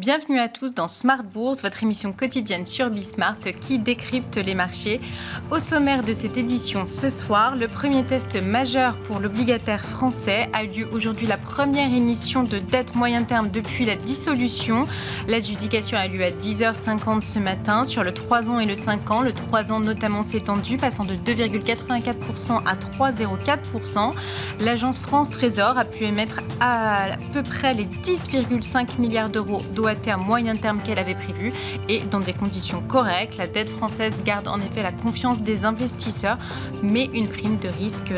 Bienvenue à tous dans Smart Bourse, votre émission quotidienne sur Bismart qui décrypte les marchés. Au sommaire de cette édition ce soir, le premier test majeur pour l'obligataire français a eu lieu aujourd'hui, la première émission de dette moyen terme depuis la dissolution. L'adjudication a lieu à 10h50 ce matin sur le 3 ans et le 5 ans. Le 3 ans notamment s'est tendu, passant de 2,84% à 3,04%. L'agence France Trésor a pu émettre à peu près les 10,5 milliards d'euros à terme, moyen terme qu'elle avait prévu et dans des conditions correctes. La dette française garde en effet la confiance des investisseurs, mais une prime de risque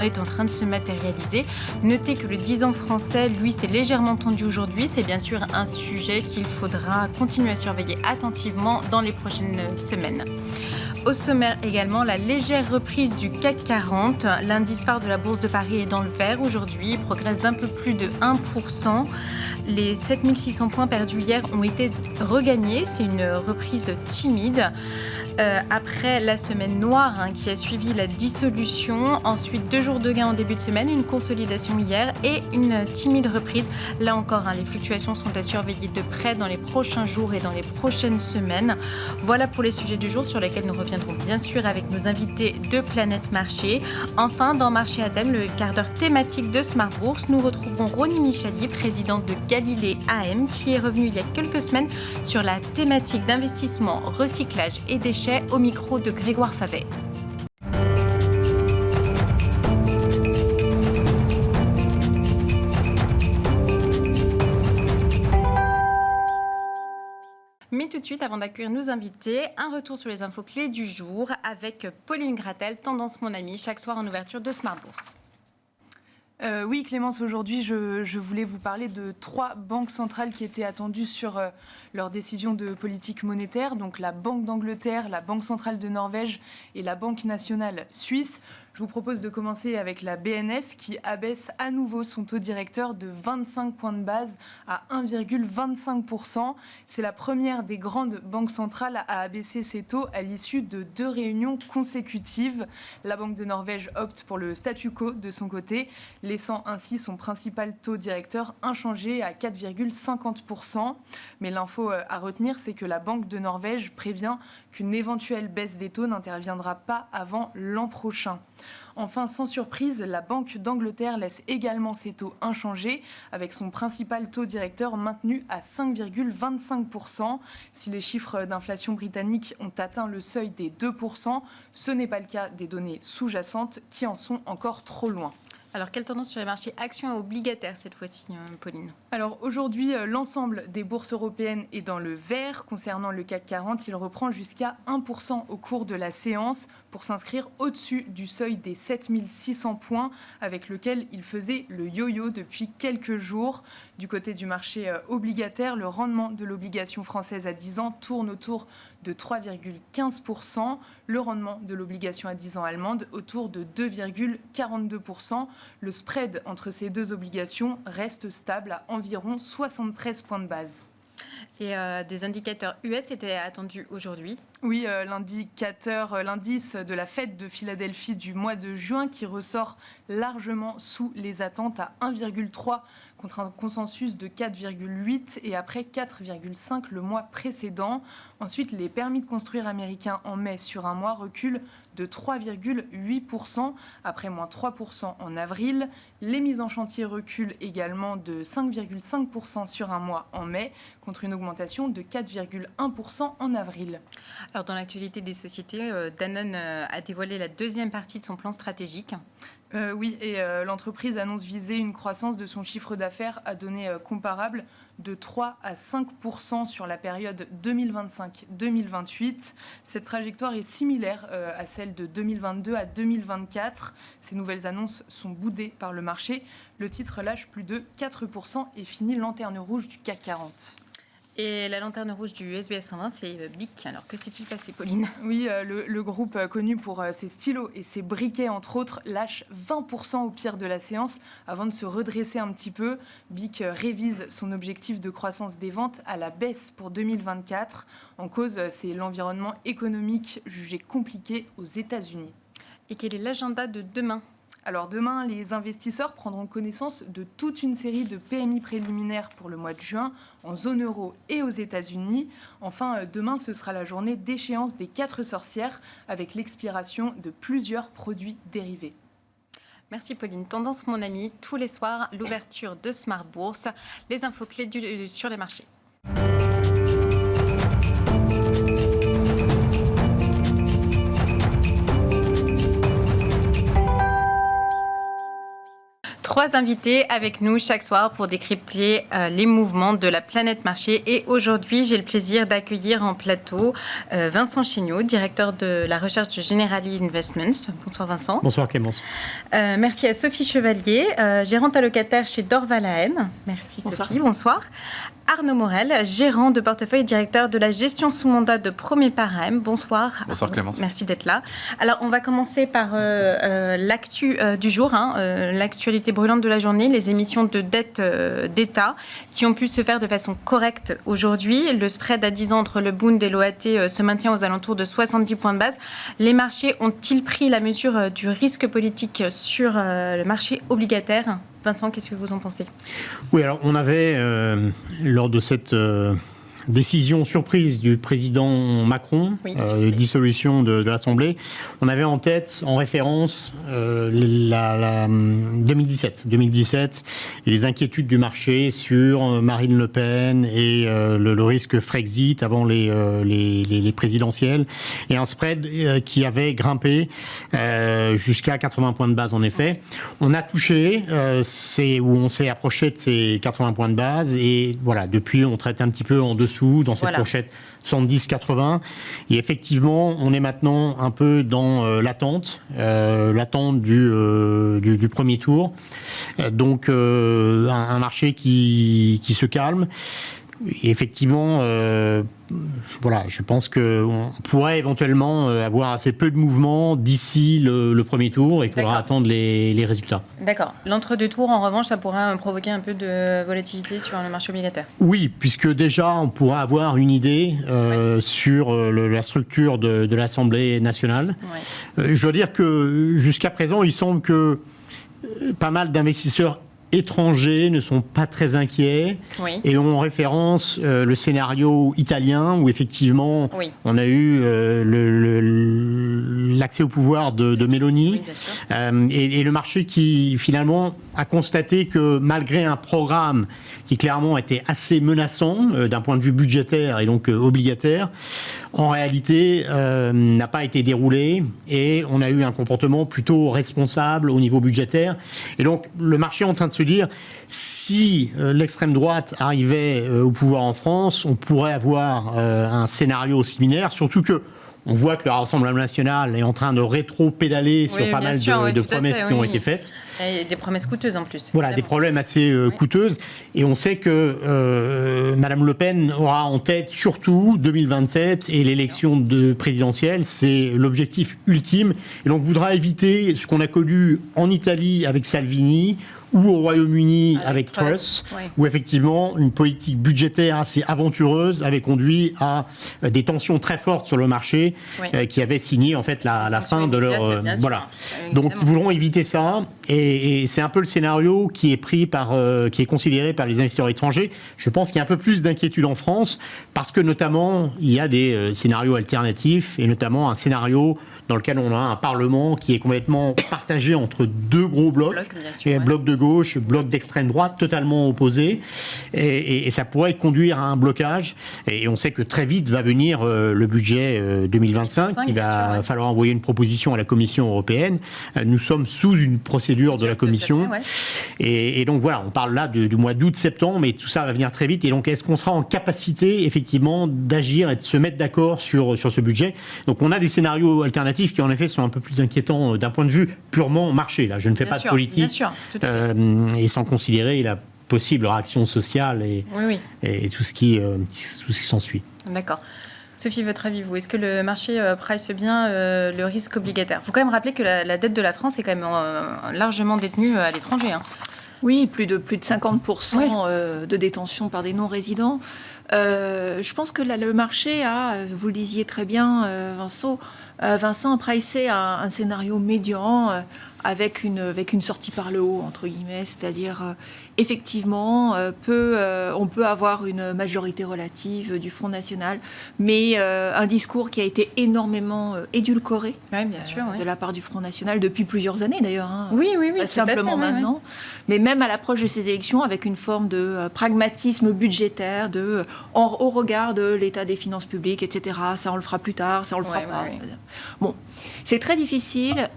est en train de se matérialiser. Notez que le 10 ans français, lui, s'est légèrement tendu aujourd'hui. C'est bien sûr un sujet qu'il faudra continuer à surveiller attentivement dans les prochaines semaines. Au sommaire également, la légère reprise du CAC 40. L'indice phare de la Bourse de Paris est dans le vert aujourd'hui. Il progresse d'un peu plus de 1%. Les 7600 points perdus hier ont été regagnés. C'est une reprise timide. Après la semaine noire qui a suivi la dissolution, ensuite 2 jours de gain en début de semaine, une consolidation hier et une timide reprise. Là encore, les fluctuations sont à surveiller de près dans les prochains jours et dans les prochaines semaines. Voilà pour les sujets du jour sur lesquels nous reviendrons bien sûr avec nos invités de Planète Marché. Enfin, dans Marché à thème, le quart d'heure thématique de Smart Bourse, nous retrouverons Ronnie Michali, présidente de Galilée AM, qui est revenue il y a quelques semaines sur la thématique d'investissement, recyclage et déchets au micro de Grégoire Favet. Mais tout de suite, avant d'accueillir nos invités, un retour sur les infos clés du jour avec Pauline Gratel, Tendance Mon Ami, chaque soir en ouverture de Smart Bourse. Oui, Clémence, aujourd'hui, je voulais vous parler de 3 banques centrales qui étaient attendues sur leur décision de politique monétaire, donc la Banque d'Angleterre, la Banque centrale de Norvège et la Banque nationale suisse. Je vous propose de commencer avec la BNS qui abaisse à nouveau son taux directeur de 25 points de base à 1,25%. C'est la première des grandes banques centrales à abaisser ses taux à l'issue de 2 réunions consécutives. La Banque de Norvège opte pour le statu quo de son côté, laissant ainsi son principal taux directeur inchangé à 4,50%. Mais l'info à retenir, c'est que la Banque de Norvège prévient qu'une éventuelle baisse des taux n'interviendra pas avant l'an prochain. Enfin, sans surprise, la Banque d'Angleterre laisse également ses taux inchangés, avec son principal taux directeur maintenu à 5,25%. Si les chiffres d'inflation britanniques ont atteint le seuil des 2%, ce n'est pas le cas des données sous-jacentes qui en sont encore trop loin. Alors, quelle tendance sur les marchés actions et obligataires cette fois-ci, Pauline ? Alors aujourd'hui, l'ensemble des bourses européennes est dans le vert. Concernant le CAC 40, il reprend jusqu'à 1% au cours de la séance pour s'inscrire au-dessus du seuil des 7600 points avec lequel il faisait le yo-yo depuis quelques jours. Du côté du marché obligataire, le rendement de l'obligation française à 10 ans tourne autour de 3,15%. Le rendement de l'obligation à 10 ans allemande autour de 2,42%. Le spread entre ces deux obligations reste stable à environ 73 points de base. Et des indicateurs US étaient attendus aujourd'hui. Oui, l'indice de la Fed de Philadelphie du mois de juin qui ressort largement sous les attentes à 1,3 contre un consensus de 4,8 et après 4,5 le mois précédent. Ensuite, les permis de construire américains en mai sur un mois reculent de 3,8% après moins 3% en avril. Les mises en chantier reculent également de 5,5% sur un mois en mai contre une augmentation de 4,1% en avril. Alors, dans l'actualité des sociétés, Danone a dévoilé la deuxième partie de son plan stratégique. Oui, et l'entreprise annonce viser une croissance de son chiffre d'affaires à données comparables de 3 à 5% sur la période 2025-2028. Cette trajectoire est similaire à celle de 2022 à 2024. Ces nouvelles annonces sont boudées par le marché. Le titre lâche plus de 4% et finit lanterne rouge du CAC 40. Et la lanterne rouge du SBF 120, c'est BIC. Alors, que s'est-il passé, Pauline ? Oui, le groupe connu pour ses stylos et ses briquets, entre autres, lâche 20% au pire de la séance avant de se redresser un petit peu. BIC révise son objectif de croissance des ventes à la baisse pour 2024. En cause, c'est l'environnement économique jugé compliqué aux États-Unis. Et quel est l'agenda de demain ? Alors demain, les investisseurs prendront connaissance de toute une série de PMI préliminaires pour le mois de juin en zone euro et aux États-Unis. Enfin, demain, ce sera la journée d'échéance des 4 sorcières avec l'expiration de plusieurs produits dérivés. Merci Pauline. Tendance mon ami, tous les soirs, l'ouverture de Smart Bourse, les infos clés sur les marchés. Trois invités avec nous chaque soir pour décrypter les mouvements de la planète marché. Et aujourd'hui, j'ai le plaisir d'accueillir en plateau Vincent Chéniaud, directeur de la recherche de Generali Investments. Bonsoir Vincent. Bonsoir Clémence. Merci à Sophie Chevalier, gérante allocataire chez Dorval AM. Merci Sophie, bonsoir. Arnaud Morel, gérant de portefeuille et directeur de la gestion sous mandat de Premier Parem. Bonsoir. Bonsoir Clémence. Merci d'être là. Alors, on va commencer par l'actu du jour, l'actualité brûlante de la journée, les émissions de dette d'État qui ont pu se faire de façon correcte aujourd'hui. Le spread à 10 ans entre le Bund et l'OAT se maintient aux alentours de 70 points de base. Les marchés ont-ils pris la mesure du risque politique sur le marché obligataire ? Vincent, qu'est-ce que vous en pensez ? Oui, alors on avait, lors de cette décision surprise du président Macron, dissolution de l'Assemblée, on avait en tête, en référence, 2017 et les inquiétudes du marché sur Marine Le Pen et le risque Frexit avant les présidentielles, et un spread qui avait grimpé jusqu'à 80 points de base en effet. On a touché, on s'est approché de ces 80 points de base, et voilà, depuis on traite un petit peu en dessous dans cette fourchette 70-80. Et effectivement, on est maintenant un peu dans l'attente du premier tour. Donc, un marché qui se calme. Et effectivement, je pense qu'on pourrait éventuellement avoir assez peu de mouvements d'ici le premier tour, et il faudra attendre les résultats. D'accord. L'entre-deux tours, en revanche, ça pourrait provoquer un peu de volatilité sur le marché obligataire. Oui, puisque déjà, on pourra avoir une idée sur la structure de l'Assemblée nationale. Je dois dire que jusqu'à présent, il semble que pas mal d'investisseurs étrangers ne sont pas très inquiets et ont en référence le scénario italien où effectivement on a eu l'accès au pouvoir de Meloni, et le marché qui finalement a constaté que malgré un programme qui clairement était assez menaçant d'un point de vue budgétaire et donc obligataire, en réalité n'a pas été déroulé, et on a eu un comportement plutôt responsable au niveau budgétaire. Et donc le marché est en train de se dire, si l'extrême droite arrivait au pouvoir en France, on pourrait avoir un scénario similaire, surtout que on voit que le Rassemblement national est en train de rétro-pédaler sur pas mal de promesses qui ont été faites. Et des promesses coûteuses en plus. Voilà, évidemment. Des problèmes assez coûteuses. Et on sait que Madame Le Pen aura en tête surtout 2027 et l'élection présidentielle. C'est l'objectif ultime. Et donc voudra éviter ce qu'on a connu en Italie avec Salvini, ou au Royaume-Uni avec Truss, où effectivement une politique budgétaire assez aventureuse avait conduit à des tensions très fortes sur le marché, qui avaient signé en fait la fin de leur... Donc ils voudront éviter ça, et c'est un peu le scénario qui est qui est considéré par les investisseurs étrangers. Je pense qu'il y a un peu plus d'inquiétude en France, parce que notamment il y a des scénarios alternatifs, et notamment un scénario dans lequel on a un Parlement qui est complètement partagé entre deux gros blocs, bloc de gauche, bloc d'extrême droite, totalement opposés, et ça pourrait conduire à un blocage. Et on sait que très vite va venir le budget 2025, il va falloir envoyer une proposition à la Commission européenne. Nous sommes sous une procédure de la Commission, et donc voilà, on parle là du mois d'août-septembre, mais tout ça va venir très vite. Et donc est-ce qu'on sera en capacité effectivement d'agir et de se mettre d'accord sur ce budget? Donc on a des scénarios alternatifs qui en effet sont un peu plus inquiétants d'un point de vue purement marché. Là, je ne fais pas de politique, et sans considérer la possible réaction sociale et tout ce qui s'ensuit. D'accord. Sophie, votre avis, vous, est-ce que le marché price bien le risque obligataire ? Il faut quand même rappeler que la dette de la France est quand même largement détenue à l'étranger. Oui, plus de 50% de détention par des non-résidents. Je pense que le marché a, vous le disiez très bien, Vincent, Vincent a pricé un scénario médian avec une sortie par le haut, entre guillemets, c'est-à-dire effectivement, on peut avoir une majorité relative du Front National, mais un discours qui a été énormément édulcoré bien sûr, de la part du Front National depuis plusieurs années d'ailleurs. Oui, pas simplement maintenant, mais même à l'approche de ces élections, avec une forme de pragmatisme budgétaire, au regard de l'état des finances publiques, etc. Ça, on le fera plus tard, ça, on le fera pas. Bon, c'est très difficile.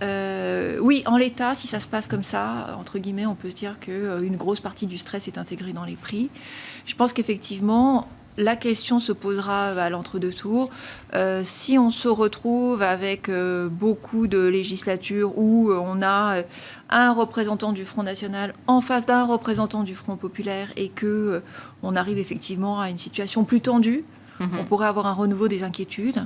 Oui, en l'état, si ça se passe comme ça, entre guillemets, on peut se dire qu'une grosse partie du stress est intégrée dans les prix. Je pense qu'effectivement, la question se posera à l'entre-deux tours. Si on se retrouve avec beaucoup de législatures où on a un représentant du Front National en face d'un représentant du Front Populaire et qu'on arrive effectivement à une situation plus tendue, on pourrait avoir un renouveau des inquiétudes.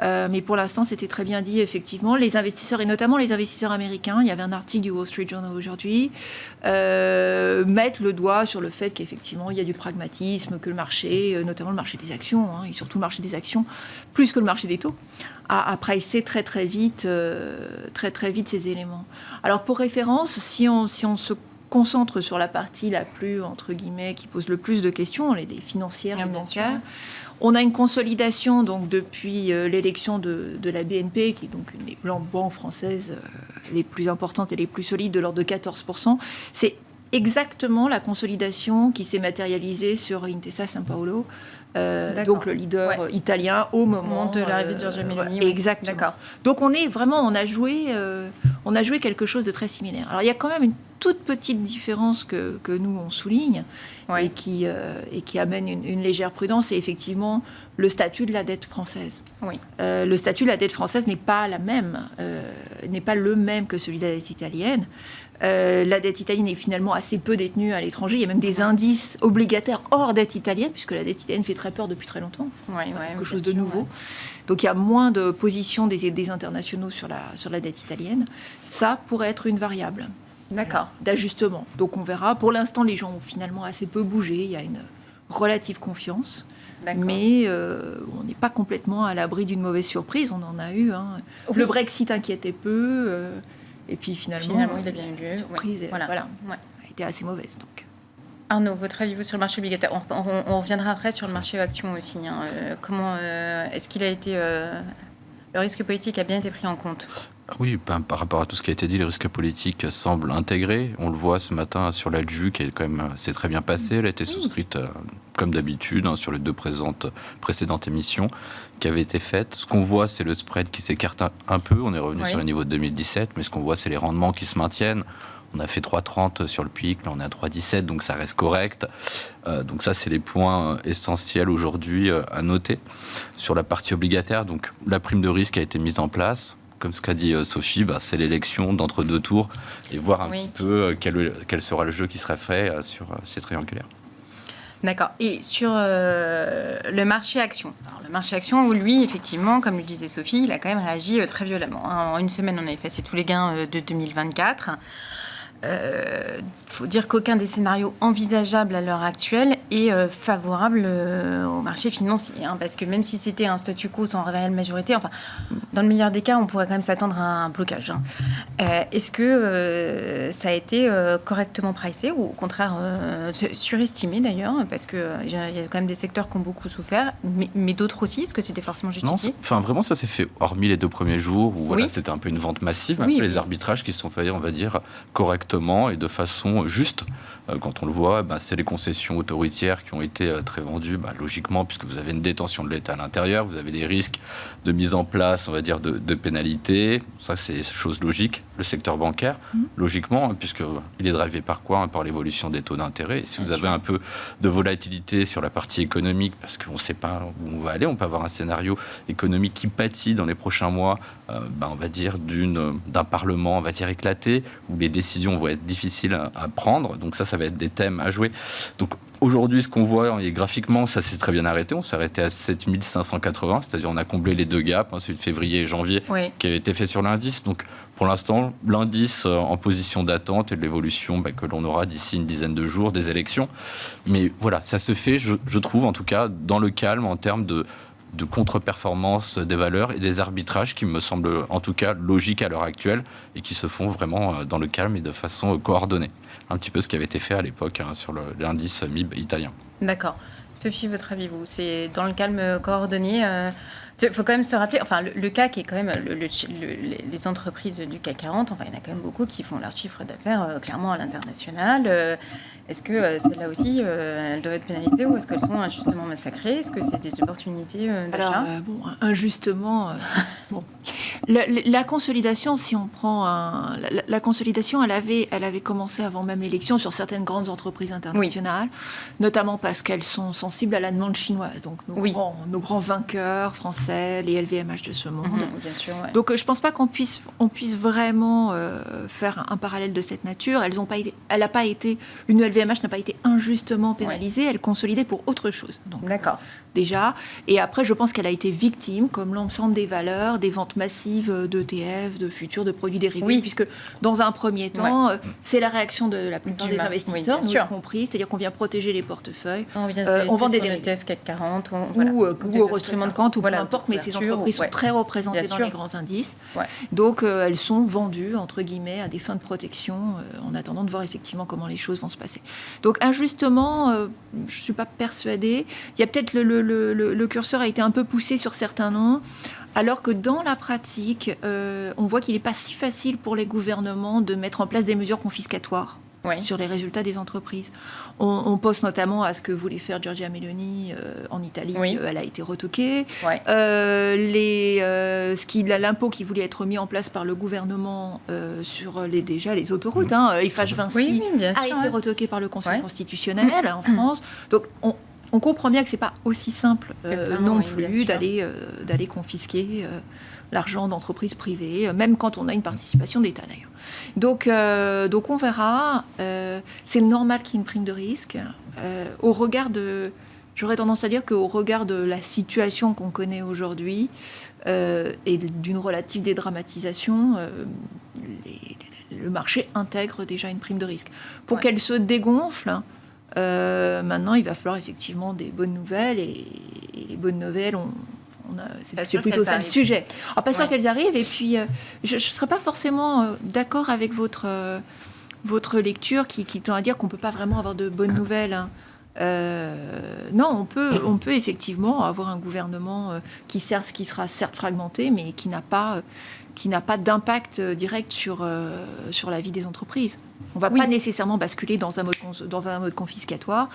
Mais pour l'instant, c'était très bien dit, effectivement. Les investisseurs, et notamment les investisseurs américains, il y avait un article du Wall Street Journal aujourd'hui, mettent le doigt sur le fait qu'effectivement, il y a du pragmatisme, que le marché, notamment le marché des actions, et surtout le marché des actions, plus que le marché des taux, a pricé très très vite ces éléments. Alors, pour référence, si on se concentre sur la partie la plus, entre guillemets, qui pose le plus de questions, les financières, les bancaires. On a une consolidation donc, depuis l'élection de la BNP, qui est donc une des banques françaises les plus importantes et les plus solides, de l'ordre de 14%. C'est exactement la consolidation qui s'est matérialisée sur Intesa Sanpaolo, donc le leader italien au moment de l'arrivée de Giorgia Meloni. Exactement. D'accord. Donc on a joué quelque chose de très similaire. Alors il y a quand même une toute petite différence que nous on souligne et qui amène une légère prudence, c'est effectivement le statut de la dette française. Oui. Le statut de la dette française n'est pas le même que celui de la dette italienne. La dette italienne est finalement assez peu détenue à l'étranger. Il y a même des indices obligataires hors dette italienne, puisque la dette italienne fait très peur depuis très longtemps. Quelque chose de nouveau. Ouais. Donc il y a moins de positions des internationaux sur la dette italienne. Ça pourrait être une variable. D'accord. D'ajustement. Donc on verra. Pour l'instant, les gens ont finalement assez peu bougé. Il y a une relative confiance. D'accord. Mais on n'est pas complètement à l'abri d'une mauvaise surprise. On en a eu. Oui. Le Brexit inquiétait peu. Et puis finalement il a bien eu lieu. La surprise a été assez mauvaise. Donc. Arnaud, votre avis sur le marché obligataire, on reviendra après sur le marché actions aussi. Comment est-ce qu'il a été... le risque politique a bien été pris en compte? Oui, par rapport à tout ce qui a été dit, les risques politiques semblent intégrés. On le voit ce matin sur la LGU, qui s'est très bien passée. Elle a été souscrite, comme d'habitude, sur les deux précédentes émissions qui avaient été faites. Ce qu'on voit, c'est le spread qui s'écarte un peu. On est revenu sur le niveau de 2017, mais ce qu'on voit, c'est les rendements qui se maintiennent. On a fait 3,30 sur le pic, là on est à 3,17, donc ça reste correct. Donc ça, c'est les points essentiels aujourd'hui à noter. Sur la partie obligataire, donc la prime de risque a été mise en place. Comme ce qu'a dit Sophie, c'est l'élection d'entre deux tours et voir un petit peu quel sera le jeu qui sera fait sur ces triangulaires. D'accord. Et sur le marché action. Alors, le marché action, où lui, effectivement, comme le disait Sophie, il a quand même réagi très violemment. En une semaine, on a effacé tous les gains de 2024. Faut dire qu'aucun des scénarios envisageables à l'heure actuelle est favorable au marché financier, parce que même si c'était un statu quo sans réelle majorité, enfin, dans le meilleur des cas, on pourrait quand même s'attendre à un blocage. Est-ce que ça a été correctement pricé ou au contraire surestimé d'ailleurs, parce qu'il y a quand même des secteurs qui ont beaucoup souffert, mais d'autres aussi. Est-ce que c'était forcément justifié? Non, vraiment, ça s'est fait hormis les 2 premiers jours où c'était un peu une vente massive, les arbitrages qui se sont faits, on va dire, correctement et de façon juste. Quand on le voit, c'est les concessions autoritaires qui ont été très vendues, logiquement, puisque vous avez une détention de l'État à l'intérieur, vous avez des risques de mise en place, on va dire, de pénalités. Ça, c'est chose logique. Le secteur bancaire, logiquement, puisqu'il est drivé par quoi? Par l'évolution des taux d'intérêt. Et si vous avez un peu de volatilité sur la partie économique, parce qu'on ne sait pas où on va aller, on peut avoir un scénario économique qui pâtit dans les prochains mois, on va dire, d'un Parlement, on va dire, éclaté, où les décisions vont être difficiles à prendre. Donc ça va être des thèmes à jouer. Donc aujourd'hui, ce qu'on voit, et graphiquement, ça s'est très bien arrêté. On s'est arrêté à 7580, c'est-à-dire on a comblé les 2 gaps, celui de février et janvier, qui avait été fait sur l'indice. Donc pour l'instant, l'indice en position d'attente et de l'évolution que l'on aura d'ici une dizaine de jours des élections. Mais voilà, ça se fait, je trouve, en tout cas, dans le calme en termes de contre-performance des valeurs et des arbitrages qui me semblent en tout cas logiques à l'heure actuelle et qui se font vraiment dans le calme et de façon coordonnée. Un petit peu ce qui avait été fait à l'époque sur l'indice MIB italien. D'accord. Sophie, votre avis, vous, c'est dans le calme coordonné il faut quand même se rappeler, enfin, le CAC est quand même les entreprises du CAC 40, enfin, il y en a quand même beaucoup qui font leur chiffre d'affaires clairement à l'international. Est-ce que celles-là aussi, elles doivent être pénalisées ou est-ce qu'elles sont injustement massacrées? Est-ce que c'est des opportunités d'achat? Alors, injustement, bon. La consolidation, si on prend la consolidation, elle avait commencé avant même l'élection sur certaines grandes entreprises internationales, notamment parce qu'elles sont sensibles à la demande chinoise. Donc nos grands vainqueurs français, les LVMH de ce monde. Bien sûr, ouais. Donc je ne pense pas qu'on puisse vraiment faire un parallèle de cette nature. Une LVMH n'a pas été injustement pénalisée. Elle consolidait pour autre chose. Donc, d'accord. Déjà. Et après, je pense qu'elle a été victime, comme l'ensemble des valeurs, des ventes massives d'ETF, de futurs, de produits dérivés, puisque dans un premier temps, c'est la réaction de la plupart des investisseurs, nous y compris, c'est-à-dire qu'on vient protéger les portefeuilles. On vend des dérivés. ETF CAC 40, ou au restream de compte, ou peu importe, mais ces entreprises sont très représentées dans les grands indices. Ouais. Donc, elles sont vendues, entre guillemets, à des fins de protection, en attendant de voir effectivement comment les choses vont se passer. Donc, injustement, je ne suis pas persuadée. Il y a peut-être le curseur a été un peu poussé sur certains noms, alors que dans la pratique, on voit qu'il n'est pas si facile pour les gouvernements de mettre en place des mesures confiscatoires sur les résultats des entreprises. On pense notamment à ce que voulait faire Giorgia Meloni en Italie. Elle a été retoquée. L'impôt qui voulait être mis en place par le gouvernement sur les autoroutes, Eiffage Vinci, a été retoqué par le Conseil constitutionnel en France. Donc, on comprend bien que ce n'est pas aussi simple non plus d'aller confisquer l'argent d'entreprises privées, même quand on a une participation d'État d'ailleurs. Donc on verra. C'est normal qu'il y ait une prime de risque. J'aurais tendance à dire qu'au regard de la situation qu'on connaît aujourd'hui et d'une relative dédramatisation, le marché intègre déjà une prime de risque. Pour qu'elle se dégonfle, maintenant, il va falloir effectivement des bonnes nouvelles, et les bonnes nouvelles, c'est plutôt ça le sujet. Alors, pas sûr qu'elles arrivent, et puis je ne serais pas forcément d'accord avec votre lecture qui tend à dire qu'on ne peut pas vraiment avoir de bonnes nouvelles. Non, on peut effectivement avoir un gouvernement qui sera certes fragmenté, mais qui n'a pas d'impact direct sur la vie des entreprises. On ne va pas nécessairement basculer dans un mode confiscatoire.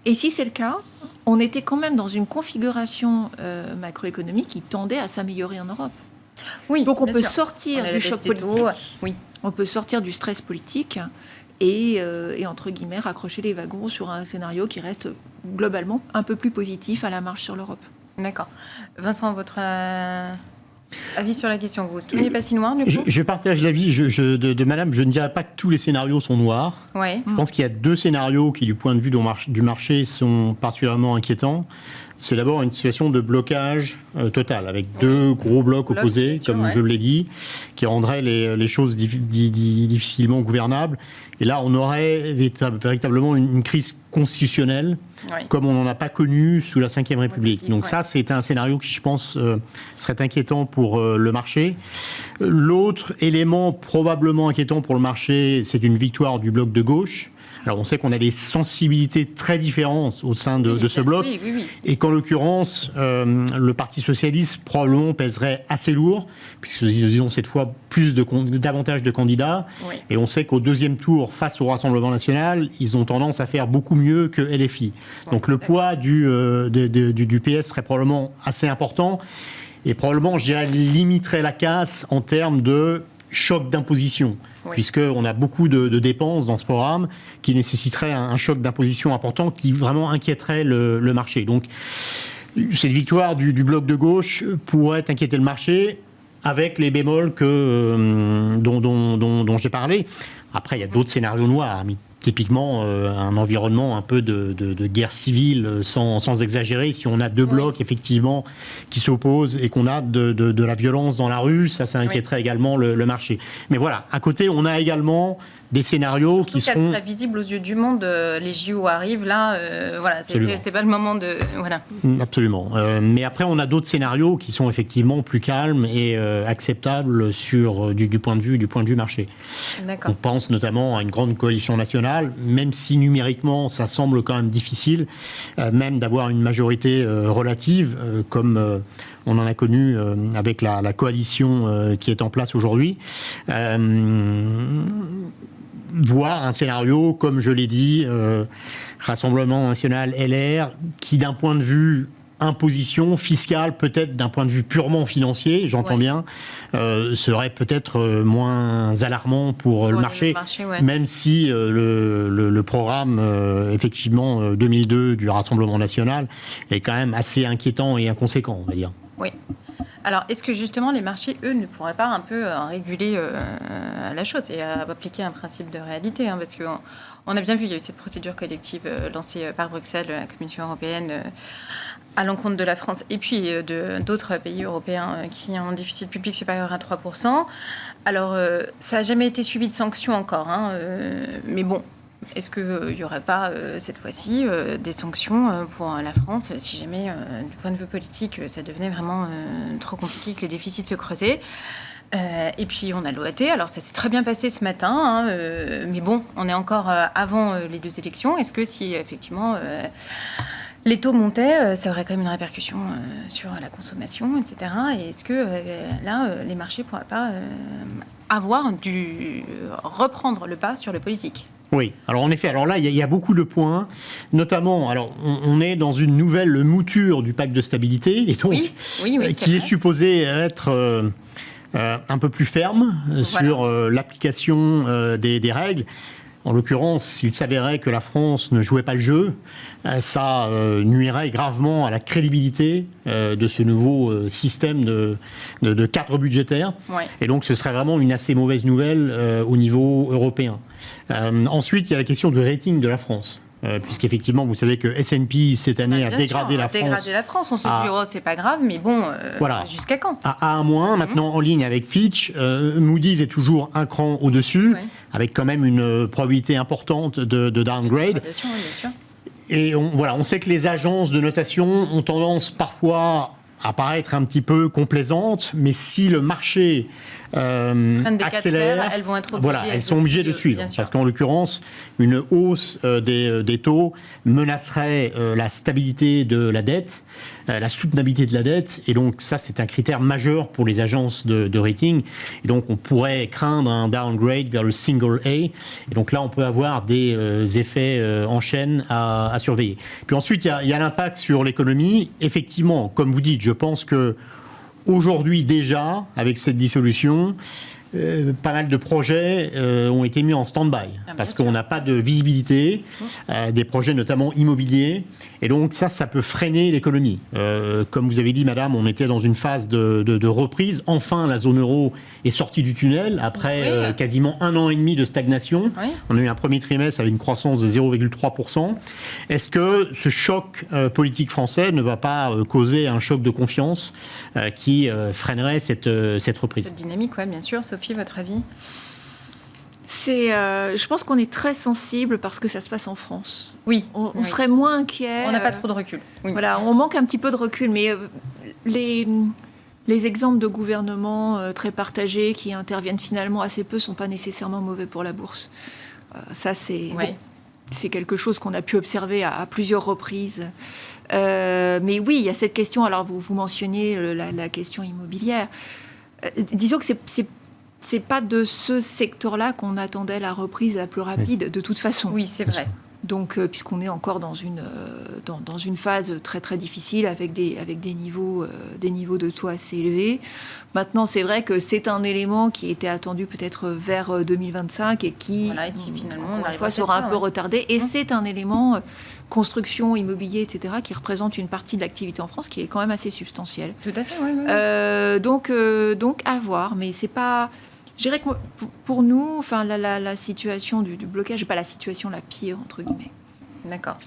Et si c'est le cas, on était quand même dans une configuration macroéconomique qui tendait à s'améliorer en Europe. Donc on peut sortir du choc politique, on peut sortir du stress politique et entre guillemets, raccrocher les wagons sur un scénario qui reste globalement un peu plus positif à la marche sur l'Europe. D'accord. Vincent, votre avis sur la question, vous tout n'est pas si noir du coup? Je partage l'avis de madame. Je ne dirais pas que tous les scénarios sont noirs. Je pense qu'il y a deux scénarios qui, du point de vue du marché, sont particulièrement inquiétants. C'est d'abord une situation de blocage total, avec deux gros blocs opposés, comme je l'ai dit, qui rendraient les choses difficilement gouvernables. Et là, on aurait véritablement une crise constitutionnelle, comme on n'en a pas connu sous la Ve République. Donc ça, c'est un scénario qui, je pense, serait inquiétant pour le marché. L'autre élément probablement inquiétant pour le marché, c'est une victoire du bloc de gauche. Alors, on sait qu'on a des sensibilités très différentes au sein de ce bloc, et qu'en l'occurrence, le Parti socialiste probablement pèserait assez lourd, puisqu'ils ont cette fois davantage de candidats, et on sait qu'au deuxième tour, face au Rassemblement national, ils ont tendance à faire beaucoup mieux que LFI. Donc le poids du PS serait probablement assez important, et probablement, je dirais, limiterait la casse en termes de choc d'imposition, puisqu'on a beaucoup de dépenses dans ce programme qui nécessiteraient un choc d'imposition important qui vraiment inquiéterait le marché. Donc, cette victoire du bloc de gauche pourrait inquiéter le marché avec les bémols dont j'ai parlé. Après, il y a d'autres scénarios noirs, mais typiquement un environnement un peu de guerre civile, sans exagérer. Si on a deux blocs, effectivement, qui s'opposent et qu'on a de la violence dans la rue, ça inquiéterait également le marché. Mais voilà, à côté, on a également des scénarios qui seront... Surtout qu'elle sera visible aux yeux du monde, les JO arrivent là, voilà, c'est pas le moment de... Voilà. Absolument. Mais après, on a d'autres scénarios qui sont effectivement plus calmes et acceptables du point de vue marché. D'accord. On pense notamment à une grande coalition nationale, même si numériquement, ça semble quand même difficile, même d'avoir une majorité relative, comme... on en a connu avec la coalition qui est en place aujourd'hui. Voir un scénario, comme je l'ai dit, Rassemblement national LR, qui d'un point de vue imposition fiscale, peut-être d'un point de vue purement financier, j'entends bien, serait peut-être moins alarmant pour le marché, même si le programme, effectivement, 2002 du Rassemblement national est quand même assez inquiétant et inconséquent, on va dire. Oui. Alors, est-ce que justement les marchés, eux, ne pourraient pas un peu réguler la chose et appliquer un principe de réalité, parce qu'on a bien vu, il y a eu cette procédure collective lancée par Bruxelles, la Commission européenne, à l'encontre de la France et puis d'autres pays européens qui ont un déficit public supérieur à 3%. Alors, ça n'a jamais été suivi de sanctions encore, mais bon. Est-ce qu'il n'y aurait pas, cette fois-ci, des sanctions pour la France, si jamais, du point de vue politique, ça devenait vraiment trop compliqué, que les déficits se creusaient ? Et puis, on a l'OAT. Alors, ça s'est très bien passé ce matin, mais bon, on est encore avant les deux élections. Est-ce que si, effectivement, les taux montaient, ça aurait quand même une répercussion sur la consommation, etc. Et est-ce que, là, les marchés ne pourraient pas reprendre le pas sur le politique ? Oui, alors en effet, alors là, il y a beaucoup de points, notamment, alors on est dans une nouvelle mouture du pacte de stabilité, et donc, qui est supposé être un peu plus ferme sur l'application des règles. En l'occurrence, s'il s'avérait que la France ne jouait pas le jeu, ça nuirait gravement à la crédibilité de ce nouveau système de cadre budgétaire. Ouais. Et donc, ce serait vraiment une assez mauvaise nouvelle au niveau européen. Ensuite, il y a la question du rating de la France. Puisqu'effectivement, vous savez que S&P, cette année, a dégradé la France. Dégradé la France, on se dit, c'est pas grave, mais bon, jusqu'à quand ? À A-, maintenant en ligne avec Fitch, Moody's est toujours un cran au-dessus, avec quand même une probabilité importante de downgrade. Bien sûr. Et on sait que les agences de notation ont tendance parfois à paraître un petit peu complaisantes, mais si le marché accélère, elles vont être obligées, elles sont obligées de suivre. Parce qu'en l'occurrence, une hausse des taux menacerait la stabilité de la dette, la soutenabilité de la dette. Et donc ça, c'est un critère majeur pour les agences de rating. Et donc on pourrait craindre un downgrade vers le single A. Et donc là, on peut avoir des effets en chaîne à surveiller. Puis ensuite, il y a l'impact sur l'économie. Effectivement, comme vous dites, je pense que aujourd'hui déjà, avec cette dissolution, pas mal de projets ont été mis en stand-by parce qu'on n'a pas de visibilité, des projets notamment immobiliers, et donc ça peut freiner l'économie. Comme vous avez dit, madame, on était dans une phase de reprise. Enfin, la zone euro est sortie du tunnel après quasiment 1 an et demi de stagnation. Oui. On a eu un premier trimestre avec une croissance de 0,3%. Est-ce que ce choc politique français ne va pas causer un choc de confiance qui freinerait cette reprise ? Cette dynamique, oui, bien sûr. Sophie, votre avis ? Je pense qu'on est très sensible parce que ça se passe en France. Oui. On serait moins inquiet. On n'a pas trop de recul. Oui. Voilà, on manque un petit peu de recul, mais les exemples de gouvernements très partagés qui interviennent finalement assez peu sont pas nécessairement mauvais pour la bourse. Ça, c'est quelque chose qu'on a pu observer à plusieurs reprises. Mais oui, il y a cette question. Alors, vous mentionniez la question immobilière. Disons que c'est pas de ce secteur-là qu'on attendait la reprise la plus rapide, de toute façon. Oui, c'est vrai. Donc, puisqu'on est encore dans une phase très très difficile avec des niveaux de taux assez élevés. Maintenant, c'est vrai que c'est un élément qui était attendu peut-être vers 2025 et qui finalement, une fois, sera un peu retardé. Et c'est un élément construction, immobilier, etc., qui représente une partie de l'activité en France qui est quand même assez substantielle. Tout à fait, oui. Donc à voir, mais c'est pas... Je dirais que pour nous, enfin, la situation du blocage n'est pas la situation la pire, entre guillemets. D'accord.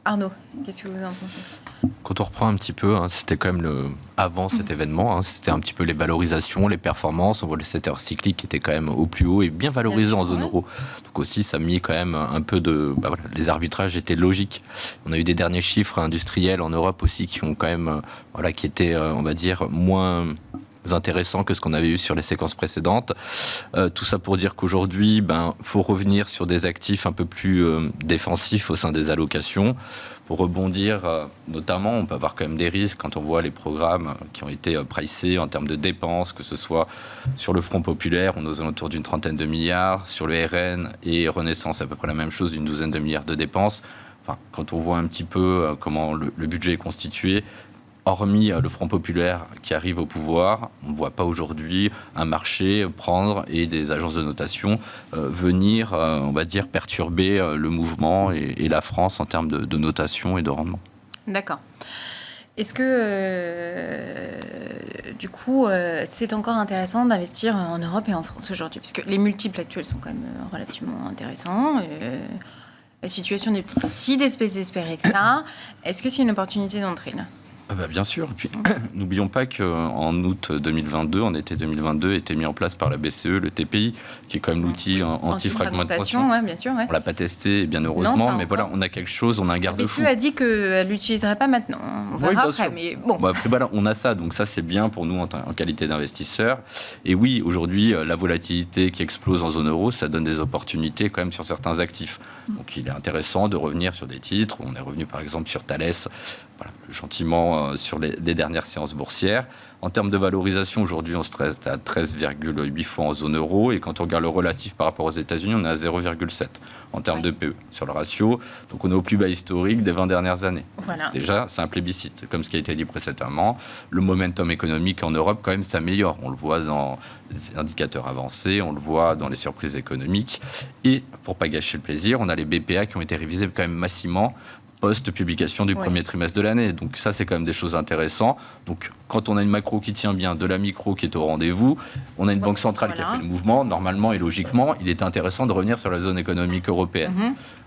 Arnaud, qu'est-ce que vous en pensez ? Quand on reprend un petit peu, c'était quand même avant cet événement, c'était un petit peu les valorisations, les performances. On voit le secteur cyclique qui était quand même au plus haut et bien valorisé en zone euro. Donc aussi, ça a mis quand même un peu de... les arbitrages étaient logiques. On a eu des derniers chiffres industriels en Europe aussi qui ont quand même... qui étaient, on va dire, moins intéressants que ce qu'on avait eu sur les séquences précédentes. Tout ça pour dire qu'aujourd'hui, faut revenir sur des actifs un peu plus défensifs au sein des allocations. Pour rebondir, notamment, on peut avoir quand même des risques quand on voit les programmes qui ont été pricés en termes de dépenses, que ce soit sur le Front populaire, on est aux alentours d'une 30aine de milliards, sur le RN et Renaissance, à peu près la même chose, d'une 12aine de milliards de dépenses. Enfin, quand on voit un petit peu comment le budget est constitué, hormis le Front populaire qui arrive au pouvoir, on ne voit pas aujourd'hui un marché prendre et des agences de notation venir, on va dire, perturber le mouvement et la France en termes de notation et de rendement. D'accord. Est-ce que, du coup, c'est encore intéressant d'investir en Europe et en France aujourd'hui ? Parce que les multiples actuels sont quand même relativement intéressants. La situation n'est pas si désespérée que ça. Est-ce que c'est une opportunité d'entrée là ? Bien sûr. Et puis, n'oublions pas qu'en août 2022, en été 2022, était mis en place par la BCE le TPI, qui est quand même l'outil anti-fragmentation. Ouais, bien sûr, ouais. On l'a pas testé, bien heureusement, mais voilà, on a quelque chose, on a un garde-fou. La BCE a dit qu'elle l'utiliserait pas maintenant. On verra après, mais bon. Après, voilà, on a ça, donc ça c'est bien pour nous en qualité d'investisseurs. Et oui, aujourd'hui, la volatilité qui explose en zone euro, ça donne des opportunités quand même sur certains actifs. Donc il est intéressant de revenir sur des titres. On est revenu par exemple sur Thales. Voilà, gentiment sur les dernières séances boursières. En termes de valorisation, aujourd'hui, on se reste à 13,8 fois en zone euro. Et quand on regarde le relatif par rapport aux États-Unis, on est à 0,7 en termes de PE sur le ratio. Donc, on est au plus bas historique des 20 dernières années. Voilà. Déjà, c'est un plébiscite. Comme ce qui a été dit précédemment, le momentum économique en Europe, quand même, s'améliore. On le voit dans les indicateurs avancés, on le voit dans les surprises économiques. Et, pour ne pas gâcher le plaisir, on a les BPA qui ont été révisés quand même massivement post-publication du premier trimestre de l'année. Donc ça, c'est quand même des choses intéressantes. Donc quand on a une macro qui tient bien, de la micro qui est au rendez-vous, on a une banque centrale qui a fait le mouvement, normalement et logiquement, il est intéressant de revenir sur la zone économique européenne.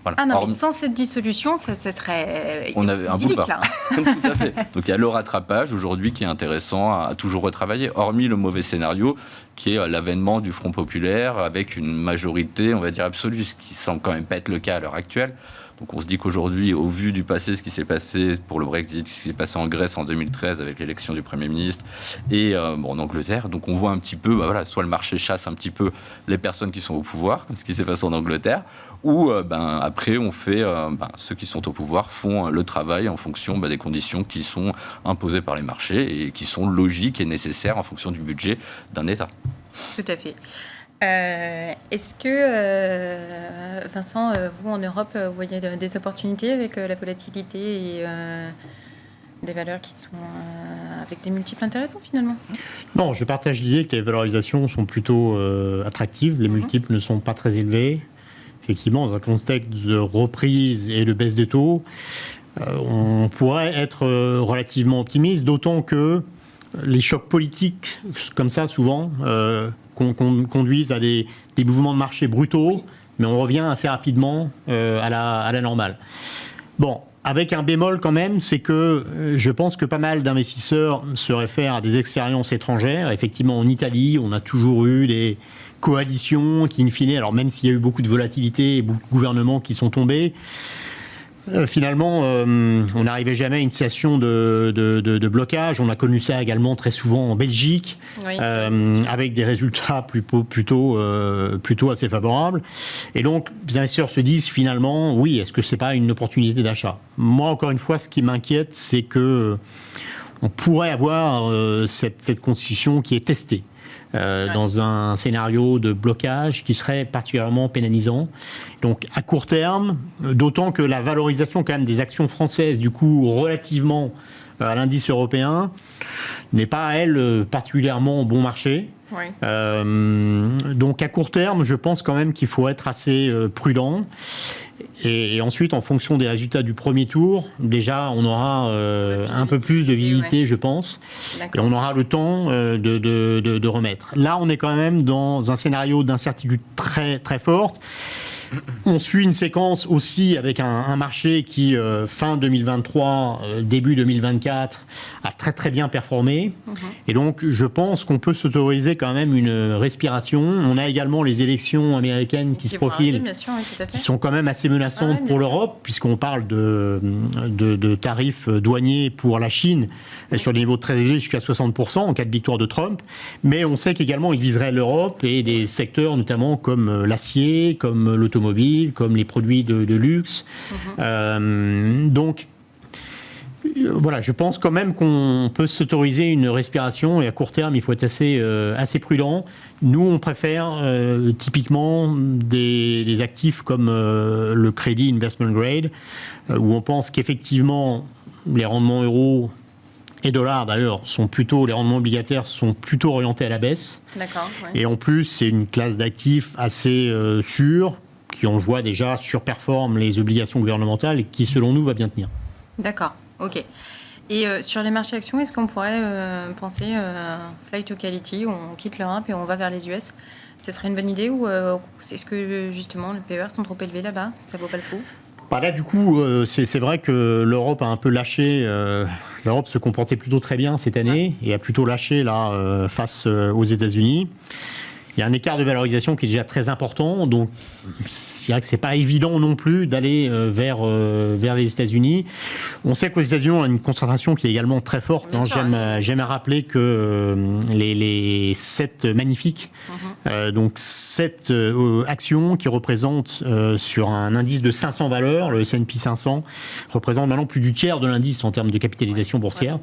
Voilà. Ah non, mais sans cette dissolution, ça serait on avait un idyllique, là. Tout à fait. Donc il y a le rattrapage aujourd'hui qui est intéressant à toujours retravailler, hormis le mauvais scénario qui est l'avènement du Front populaire avec une majorité, on va dire, absolue, ce qui semble quand même pas être le cas à l'heure actuelle. Donc on se dit qu'aujourd'hui, au vu du passé, ce qui s'est passé pour le Brexit, ce qui s'est passé en Grèce en 2013 avec l'élection du Premier ministre et en Angleterre, donc on voit un petit peu, soit le marché chasse un petit peu les personnes qui sont au pouvoir, ce qui s'est passé en Angleterre, ou après on fait, ceux qui sont au pouvoir font le travail en fonction des conditions qui sont imposées par les marchés et qui sont logiques et nécessaires en fonction du budget d'un État. Tout à fait. Est-ce que, Vincent, vous en Europe, vous voyez des opportunités avec la volatilité et des valeurs qui sont avec des multiples intéressants finalement ? Non, je partage l'idée que les valorisations sont plutôt attractives. Les multiples ne sont pas très élevés. Effectivement, dans un contexte de reprise et de baisse des taux, on pourrait être relativement optimiste, d'autant que les chocs politiques, comme ça, souvent, conduisent à des mouvements de marché brutaux, mais on revient assez rapidement à la normale. Bon, avec un bémol quand même, c'est que je pense que pas mal d'investisseurs se réfèrent à des expériences étrangères. Effectivement, en Italie, on a toujours eu des coalitions qui, in fine, alors même s'il y a eu beaucoup de volatilité et beaucoup de gouvernements qui sont tombés, finalement, on n'arrivait jamais à une situation de blocage. On a connu ça également très souvent en Belgique, avec des résultats plutôt assez favorables. Et donc, les investisseurs se disent finalement, oui, est-ce que c'est pas une opportunité d'achat ? Moi, encore une fois, ce qui m'inquiète, c'est que on pourrait avoir cette constitution qui est testée. Dans un scénario de blocage qui serait particulièrement pénalisant. Donc à court terme, d'autant que la valorisation quand même des actions françaises, du coup relativement à l'indice européen, n'est pas, elle, particulièrement bon marché. Oui. Donc à court terme, je pense quand même qu'il faut être assez prudent. Et ensuite, en fonction des résultats du premier tour, déjà, on aura un peu plus de visibilité, je pense. Et on aura le temps de remettre. Là, on est quand même dans un scénario d'incertitude très, très forte. On suit une séquence aussi avec un marché qui, fin 2023, début 2024, a très très bien performé. Et donc, je pense qu'on peut s'autoriser quand même une respiration. On a également les élections américaines qui se profilent, bien sûr, oui, qui sont quand même assez menaçantes pour l'Europe, puisqu'on parle de tarifs douaniers pour la Chine sur des niveaux très élevés, jusqu'à 60% en cas de victoire de Trump. Mais on sait qu'également, il viserait l'Europe et des secteurs notamment comme l'acier, comme l'automobile, comme les produits de luxe. Donc, voilà, je pense quand même qu'on peut s'autoriser une respiration et à court terme, il faut être assez prudent. Nous, on préfère typiquement des actifs comme le crédit investment grade, où on pense qu'effectivement, les rendements euros et dollars d'ailleurs les rendements obligataires sont plutôt orientés à la baisse. D'accord. Ouais. Et en plus, c'est une classe d'actifs assez sûre, qui on voit déjà surperforme les obligations gouvernementales et qui, selon nous, va bien tenir. D'accord, ok. Et sur les marchés actions, est-ce qu'on pourrait penser flight to quality, on quitte l'Europe et on va vers les US? Ce serait une bonne idée ou est-ce que justement les PER sont trop élevés là-bas? Ça vaut pas le coup? Là, du coup, c'est vrai que l'Europe a un peu lâché. L'Europe se comportait plutôt très bien cette année et a plutôt lâché là, face aux États-Unis. Il y a un écart de valorisation qui est déjà très important, donc c'est vrai que c'est pas évident non plus d'aller vers les États-Unis. On sait qu'aux États-Unis, on a une concentration qui est également très forte. J'aime à rappeler que les 7 magnifiques, donc 7 actions qui représentent sur un indice de 500 valeurs, le S&P 500, représentent maintenant plus du tiers de l'indice en termes de capitalisation boursière.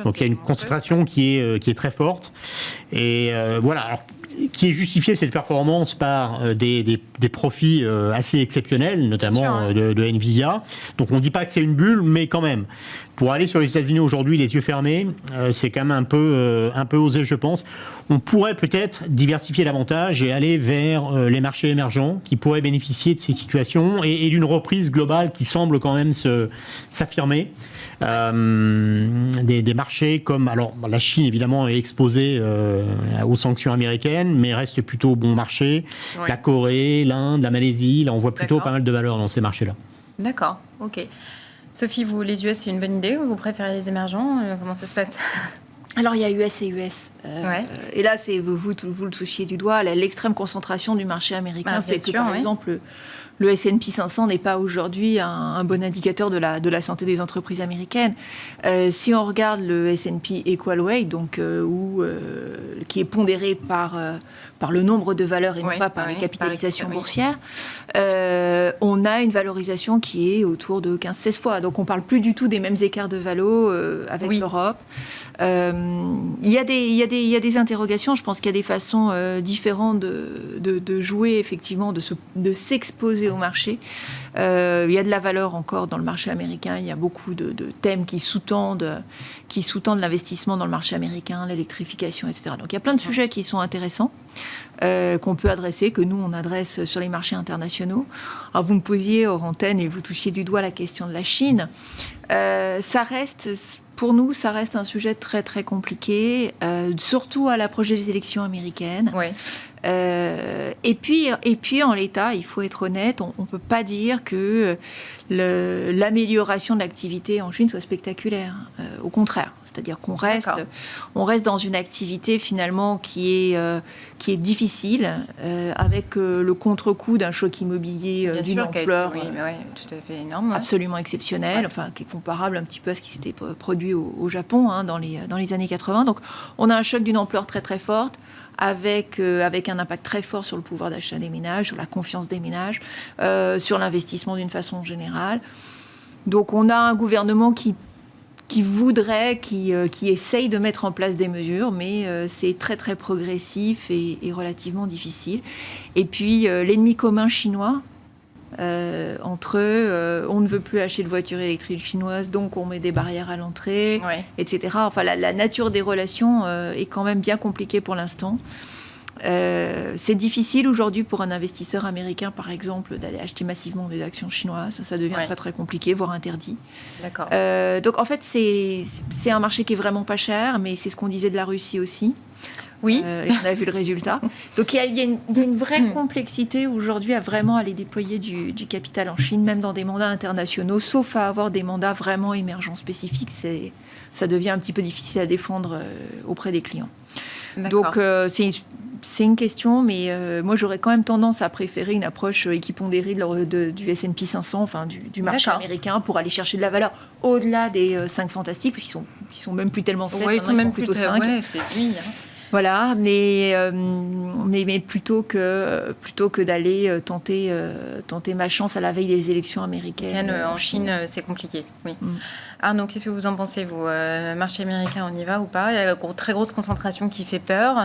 Donc il y a une concentration qui est très forte. Et voilà. Alors, qui est justifié cette performance par des profits assez exceptionnels, notamment de Nvidia. Donc on ne dit pas que c'est une bulle, mais quand même. Pour aller sur les États-Unis aujourd'hui, les yeux fermés, c'est quand même un peu osé, je pense. On pourrait peut-être diversifier davantage et aller vers les marchés émergents qui pourraient bénéficier de ces situations et d'une reprise globale qui semble quand même s'affirmer. Des marchés comme... Alors, la Chine, évidemment, est exposée aux sanctions américaines, mais reste plutôt bon marché. Ouais. La Corée, l'Inde, la Malaisie, là, on voit plutôt pas mal de valeurs dans ces marchés-là. D'accord, ok. Sophie, vous, les US, c'est une bonne idée ou vous préférez les émergents? Comment ça se passe? Alors, il y a US et US. Et là, vous le touchiez du doigt. L'extrême concentration du marché américain fait que, par exemple, le S&P 500 n'est pas aujourd'hui un bon indicateur de la santé des entreprises américaines. Si on regarde le S&P Equal Weight, donc, qui est pondéré par le nombre de valeurs et non pas par les capitalisations boursières, on a une valorisation qui est autour de 15-16 fois. Donc, on ne parle plus du tout des mêmes écarts de valo avec l'Europe. Il y a des interrogations. Je pense qu'il y a des façons différentes de jouer, effectivement, de s'exposer au marché. Il y a de la valeur encore dans le marché américain. Il y a beaucoup de thèmes qui sous-tendent l'investissement dans le marché américain, l'électrification, etc. Donc il y a plein de sujets qui sont intéressants, qu'on peut adresser, que nous on adresse sur les marchés internationaux. Alors vous me posiez hors antenne et vous touchiez du doigt la question de la Chine. Pour nous, ça reste un sujet très très compliqué, surtout à l'approche des élections américaines. Oui. Et puis en l'état, il faut être honnête, on ne peut pas dire que l'amélioration de l'activité en Chine soit spectaculaire. Au contraire, c'est-à-dire qu'on reste dans une activité finalement qui est difficile, avec le contre-coup d'un choc immobilier d'une ampleur tout à fait énorme, absolument exceptionnelle, enfin qui est comparable un petit peu à ce qui s'était produit au Japon dans les années 80. Donc on a un choc d'une ampleur très très forte, avec un impact très fort sur le pouvoir d'achat des ménages, sur la confiance des ménages, sur l'investissement d'une façon générale. Donc on a un gouvernement qui essaye de mettre en place des mesures, mais c'est très très progressif et relativement difficile. Et puis l'ennemi commun chinois, entre on ne veut plus acheter de voitures électriques chinoises, donc on met des barrières à l'entrée, etc. Enfin, la nature des relations est quand même bien compliquée pour l'instant. C'est difficile aujourd'hui pour un investisseur américain, par exemple, d'aller acheter massivement des actions chinoises. Ça devient très très compliqué, voire interdit. D'accord. Donc en fait, c'est un marché qui est vraiment pas cher, mais c'est ce qu'on disait de la Russie aussi. Oui. On a vu le résultat. Donc il y a une vraie complexité aujourd'hui à vraiment aller déployer du capital en Chine, même dans des mandats internationaux, sauf à avoir des mandats vraiment émergents spécifiques. Ça devient un petit peu difficile à défendre auprès des clients. D'accord. Donc c'est une question, mais moi j'aurais quand même tendance à préférer une approche équipondérée du S&P 500, enfin du marché américain, pour aller chercher de la valeur au-delà des 5 fantastiques, parce qu'ils sont même plus tellement 7, ils sont même plutôt 5. Ouais, c'est lui. Voilà, mais plutôt que d'aller tenter ma chance à la veille des élections américaines. En Chine, c'est compliqué, oui. Arnaud, qu'est-ce que vous en pensez, vous marché américain, on y va ou pas? Il y a la très grosse concentration qui fait peur,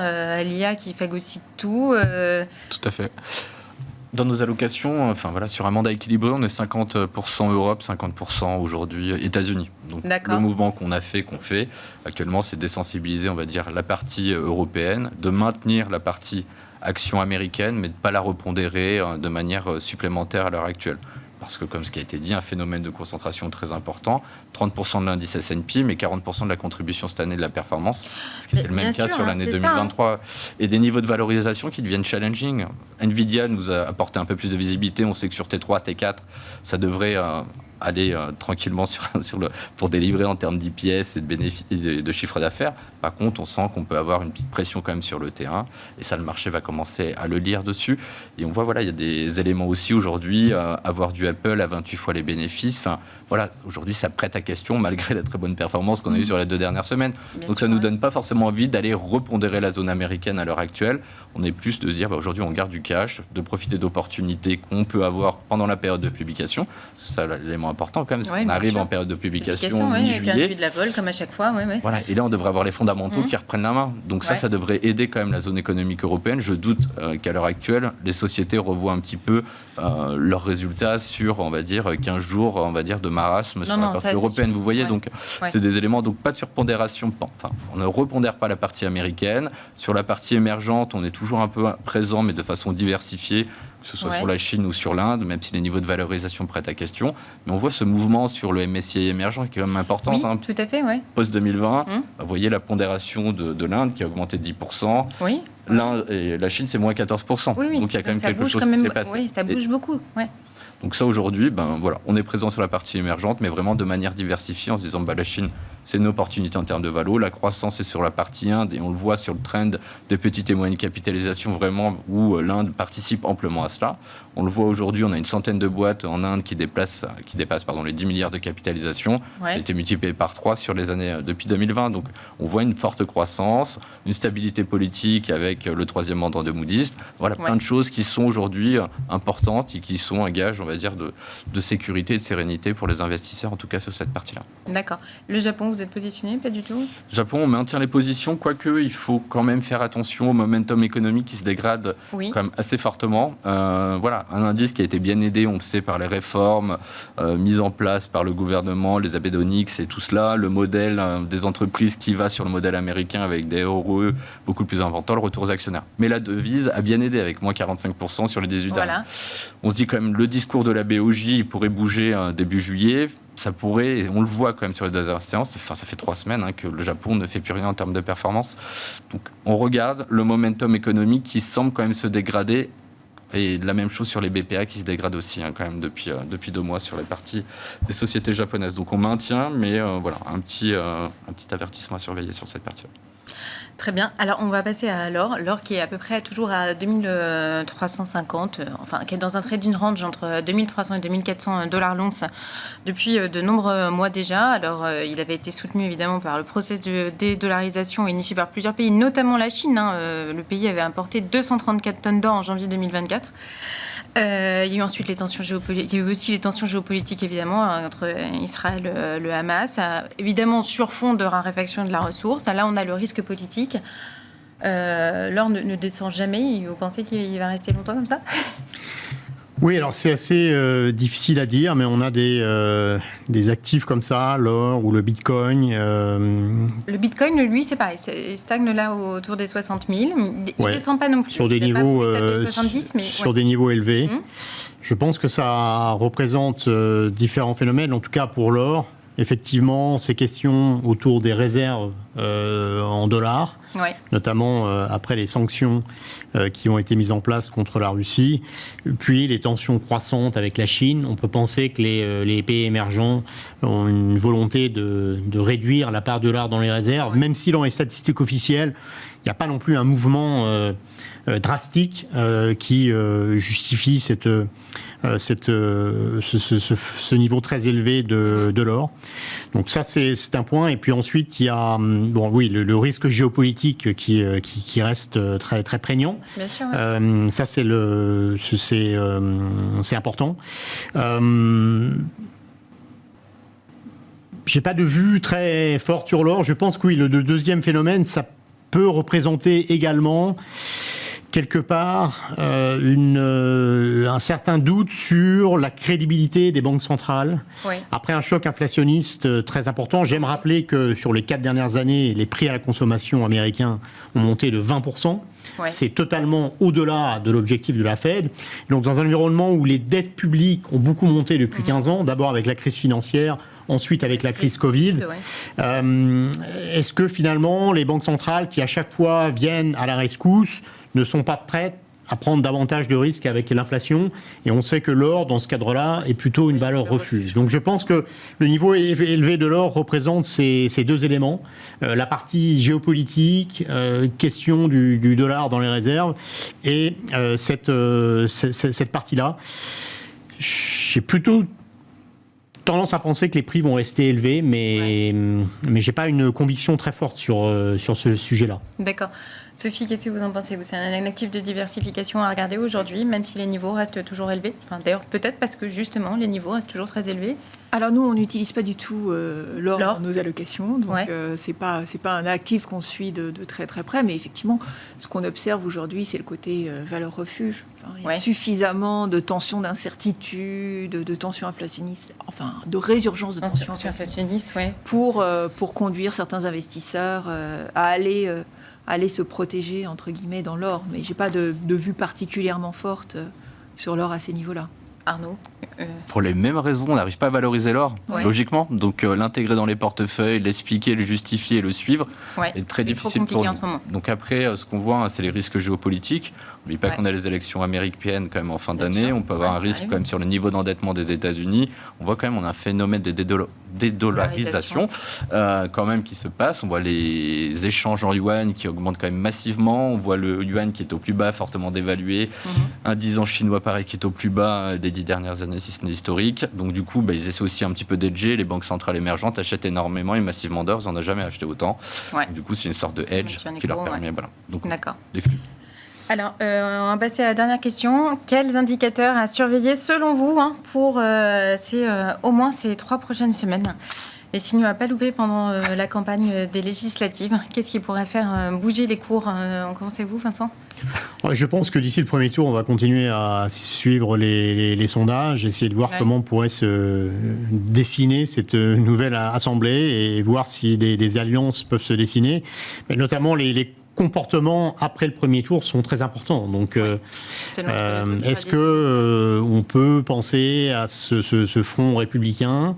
l'IA qui phagocyte tout. Tout à fait. Dans nos allocations, sur un mandat équilibré, on est 50% Europe, 50% aujourd'hui États-Unis. Donc le mouvement qu'on fait actuellement, c'est de désensibiliser, on va dire, la partie européenne, de maintenir la partie action américaine, mais de ne pas la repondérer de manière supplémentaire à l'heure actuelle. Parce que, comme ce qui a été dit, un phénomène de concentration très important, 30% de l'indice S&P, mais 40% de la contribution cette année de la performance, ce qui était le même cas sur l'année 2023. Et des niveaux de valorisation qui deviennent challenging. Nvidia nous a apporté un peu plus de visibilité. On sait que sur T3, T4, ça devrait aller tranquillement pour délivrer en termes d'IPS et de bénéfices, de chiffre d'affaires. Par contre, on sent qu'on peut avoir une petite pression quand même sur le T1. Et ça, le marché va commencer à le lire dessus. Et on voit, il y a des éléments aussi aujourd'hui, avoir du Apple à 28 fois les bénéfices. Aujourd'hui, ça prête à question, malgré la très bonne performance qu'on a eue sur les 2 dernières semaines. Donc, ça ne nous donne pas forcément envie d'aller repondérer la zone américaine à l'heure actuelle. On est plus de se dire, aujourd'hui, on garde du cash, de profiter d'opportunités qu'on peut avoir pendant la période de publication. C'est ça l'élément important quand même, on arrive en période de publication mi-juillet. Avec un début de la vol, comme à chaque fois. Voilà, et là, on devrait avoir les fondamentaux qui reprennent la main. Donc ça devrait aider quand même la zone économique européenne. Je doute qu'à l'heure actuelle, les sociétés revoient un petit peu leurs résultats sur, on va dire, 15 jours, on va dire, de marasme sur la partie européenne. Vous voyez, donc c'est des éléments, donc pas de surpondération. On ne repondère pas la partie américaine. Sur la partie émergente, on est toujours un peu présent, mais de façon diversifiée, que ce soit sur la Chine ou sur l'Inde, même si les niveaux de valorisation prêtent à question. Mais on voit ce mouvement sur le MSCI émergent qui est quand même important. Oui, tout à fait, Post-2020, vous voyez la pondération de l'Inde qui a augmenté de 10%. Oui. L'Inde et la Chine, c'est moins 14%. Oui. Donc il y a quand même quelque chose qui s'est passé. Oui, ça bouge beaucoup. Donc ça, aujourd'hui, on est présent sur la partie émergente, mais vraiment de manière diversifiée, en se disant la Chine, c'est une opportunité en termes de valo. La croissance est sur la partie Inde, et on le voit sur le trend des petites et moyennes capitalisations, vraiment, où l'Inde participe amplement à cela. On le voit aujourd'hui, on a une centaine de boîtes en Inde qui dépassent les 10 milliards de capitalisation. Ça a été multiplié par 3 sur les années depuis 2020. Donc on voit une forte croissance, une stabilité politique avec le 3e mandat de Moody's. Voilà, plein de choses qui sont aujourd'hui importantes et qui sont un gage, on va dire, de sécurité et de sérénité pour les investisseurs, en tout cas sur cette partie-là. D'accord. Le Japon, vous êtes positionné? Pas du tout? Japon, on maintient les positions, quoique il faut quand même faire attention au momentum économique qui se dégrade quand même assez fortement. Un indice qui a été bien aidé, on le sait, par les réformes mises en place par le gouvernement, les Abenomics et tout cela, le modèle des entreprises qui va sur le modèle américain avec des ROE beaucoup plus importants, le retour aux actionnaires. Mais la devise a bien aidé avec moins 45% sur les 18 derniers. On se dit quand même, le discours de la BOJ, il pourrait bouger début juillet. Ça pourrait, et on le voit quand même sur les dernières séances, ça fait 3 semaines que le Japon ne fait plus rien en termes de performance. Donc on regarde le momentum économique qui semble quand même se dégrader. Et la même chose sur les BPA qui se dégradent aussi quand même depuis 2 mois sur les parties des sociétés japonaises. Donc on maintient, mais un petit avertissement à surveiller sur cette partie-là. Très bien. Alors, on va passer à l'or. L'or qui est à peu près toujours à 2350, qui est dans un trading range entre 2300 et 2400 $ l'once depuis de nombreux mois déjà. Alors, il avait été soutenu évidemment par le processus de dédollarisation initié par plusieurs pays, notamment la Chine. Le pays avait importé 234 tonnes d'or en janvier 2024. Il y a eu ensuite les tensions géopolitiques. Il y a eu aussi les tensions géopolitiques évidemment entre Israël et le Hamas, évidemment sur fond de raréfaction de la ressource. Là, on a le risque politique. L'or ne descend jamais. Vous pensez qu'il va rester longtemps comme ça? Oui, alors c'est assez difficile à dire, mais on a des actifs comme ça, l'or ou le bitcoin. Le bitcoin, lui, c'est pareil, il stagne là autour des 60 000. Il ne descend pas non plus. Sur des niveaux, 70, mais, sur des niveaux élevés. Je pense que ça représente différents phénomènes, en tout cas pour l'or. Effectivement, ces questions autour des réserves en dollars, notamment après les sanctions qui ont été mises en place contre la Russie, puis les tensions croissantes avec la Chine. On peut penser que les pays émergents ont une volonté de réduire la part de dollar dans les réserves, même si dans les statistiques officielles, il n'y a pas non plus un mouvement drastique qui justifie ce niveau très élevé de l'or. Donc ça, c'est un point. Et puis ensuite, il y a le risque géopolitique qui reste très, très prégnant. Bien sûr, ça, c'est important. J'ai pas de vue très forte sur l'or. Je pense que oui, le deuxième phénomène, ça peut représenter également quelque part un certain doute sur la crédibilité des banques centrales. Après un choc inflationniste très important, j'aime rappeler que sur les 4 dernières années, les prix à la consommation américains ont monté de 20%. C'est totalement au-delà de l'objectif de la Fed. Donc dans un environnement où les dettes publiques ont beaucoup monté depuis 15 ans, d'abord avec la crise financière, ensuite avec la crise Covid, est-ce que finalement les banques centrales qui à chaque fois viennent à la rescousse ne sont pas prêtes à prendre davantage de risques avec l'inflation? Et on sait que l'or, dans ce cadre-là, est plutôt une valeur refuge. Donc je pense que le niveau élevé de l'or représente ces deux éléments. La partie géopolitique, question du dollar dans les réserves, et cette partie-là. J'ai plutôt tendance à penser que les prix vont rester élevés, mais je n'ai pas une conviction très forte sur ce sujet-là. D'accord. Sophie, qu'est-ce que vous en pensez? C'est un actif de diversification à regarder aujourd'hui, même si les niveaux restent toujours élevés. D'ailleurs, peut-être parce que justement, les niveaux restent toujours très élevés. Alors nous, on n'utilise pas du tout l'or dans nos allocations, donc c'est pas un actif qu'on suit de très très près, mais effectivement, ce qu'on observe aujourd'hui, c'est le côté valeur refuge. Il y a suffisamment de tensions d'incertitude, de tensions inflationnistes, de résurgence de tensions inflationnistes, pour conduire certains investisseurs à aller se protéger, entre guillemets, dans l'or. Mais je n'ai pas de vue particulièrement forte sur l'or à ces niveaux-là. Arnaud Pour les mêmes raisons, on n'arrive pas à valoriser l'or, logiquement. Donc l'intégrer dans les portefeuilles, l'expliquer, le justifier, le suivre est très difficile pour nous. En ce moment. Donc après, ce qu'on voit, c'est les risques géopolitiques. N'oublie pas qu'on a les élections américaines quand même en fin d'année. On peut avoir un risque quand même sur le niveau d'endettement des États-Unis. On voit quand même on a un phénomène de dédollarisation quand même qui se passe. On voit les échanges en yuan qui augmentent quand même massivement. On voit le yuan qui est au plus bas, fortement dévalué. Un 10 ans chinois pareil qui est au plus bas des 10 dernières années, si ce n'est historique. Donc du coup, ils essaient aussi un petit peu d'edger. Les banques centrales émergentes achètent énormément et massivement d'or. Ils n'en ont jamais acheté autant. Donc, du coup, c'est une sorte de hedge qui leur permet. Voilà. Donc, des flux. Alors, on va passer à la dernière question. Quels indicateurs à surveiller selon vous pour au moins ces 3 prochaines semaines? Les signaux à pas louper pendant la campagne des législatives. Qu'est-ce qui pourrait faire bouger les cours? On commence avec vous, Vincent? Je pense que d'ici le premier tour, on va continuer à suivre les sondages, essayer de voir comment pourrait se dessiner cette nouvelle assemblée et voir si des alliances peuvent se dessiner. Mais notamment les comportements après le premier tour sont très importants. Donc, est-ce que on peut penser à ce front républicain,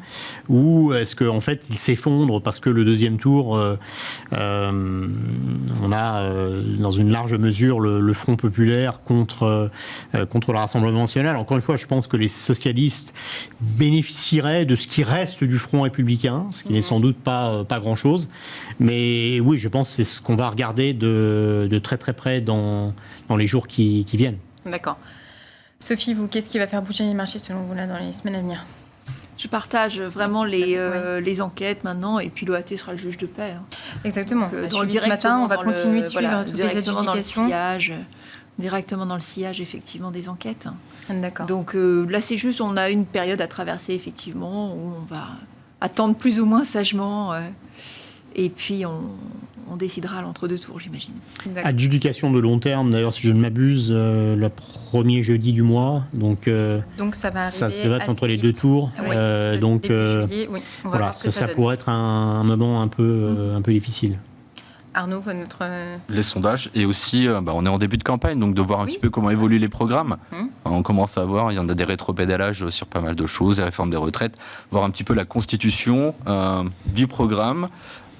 ou est-ce qu'en fait il s'effondre parce que le deuxième tour, on a dans une large mesure le Front populaire contre le Rassemblement national. Encore une fois, je pense que les socialistes bénéficieraient de ce qui reste du Front républicain, ce qui n'est sans doute pas grand-chose. Mais oui, je pense que c'est ce qu'on va regarder de très très près dans les jours qui viennent. D'accord. Sophie, vous, qu'est-ce qui va faire bouger les marchés selon vous là dans les semaines à venir? Je partage vraiment les enquêtes maintenant, et puis l'OAT sera le juge de paix. Exactement. Donc, ce matin, on va continuer de suivre toutes les adjudications. Directement dans le sillage, effectivement, des enquêtes. D'accord. Donc là, c'est juste, on a une période à traverser, effectivement, où on va attendre plus ou moins sagement. Et puis, on décidera à l'entre-deux tours, j'imagine. Adjudication de long terme, d'ailleurs, si je ne m'abuse, le premier jeudi du mois. Donc ça va arriver. Ça se fait entre les deux tours. Donc juillet, oui. Voilà, ça pourrait être un moment un peu difficile. Arnaud, Les sondages, et aussi, on est en début de campagne, donc de voir un petit peu comment évoluent les programmes. On commence à voir, il y en a des rétropédalages sur pas mal de choses, les réformes des retraites, voir un petit peu la constitution du programme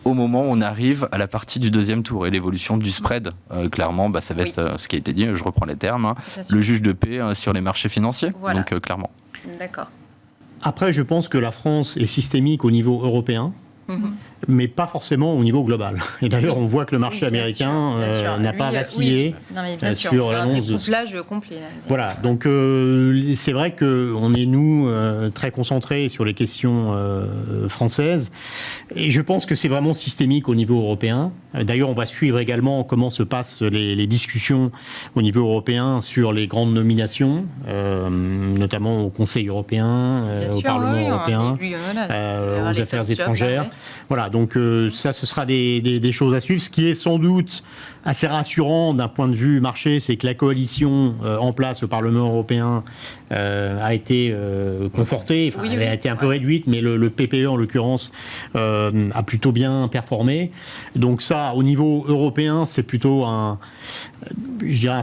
au moment où on arrive à la partie du deuxième tour et l'évolution du spread. Clairement, ça va être ce qui a été dit, je reprends les termes, le juge de paix sur les marchés financiers, donc clairement. D'accord. Après, je pense que la France est systémique au niveau européen. Mais pas forcément au niveau global. Et d'ailleurs, on voit que le marché américain n'a pas vacillé sur l'annonce. Un découplage complet. Là. Voilà, donc c'est vrai qu'on est, nous, très concentrés sur les questions françaises. Et je pense que c'est vraiment systémique au niveau européen. D'ailleurs, on va suivre également comment se passent les discussions au niveau européen sur les grandes nominations, notamment au Conseil européen, au Parlement européen, aux affaires étrangères. Voilà, donc ça, ce sera des choses à suivre. Ce qui est sans doute assez rassurant d'un point de vue marché, c'est que la coalition en place au Parlement européen a été confortée. Enfin, elle a été un peu réduite, mais le PPE, en l'occurrence, a plutôt bien performé. Donc ça, au niveau européen, c'est plutôt un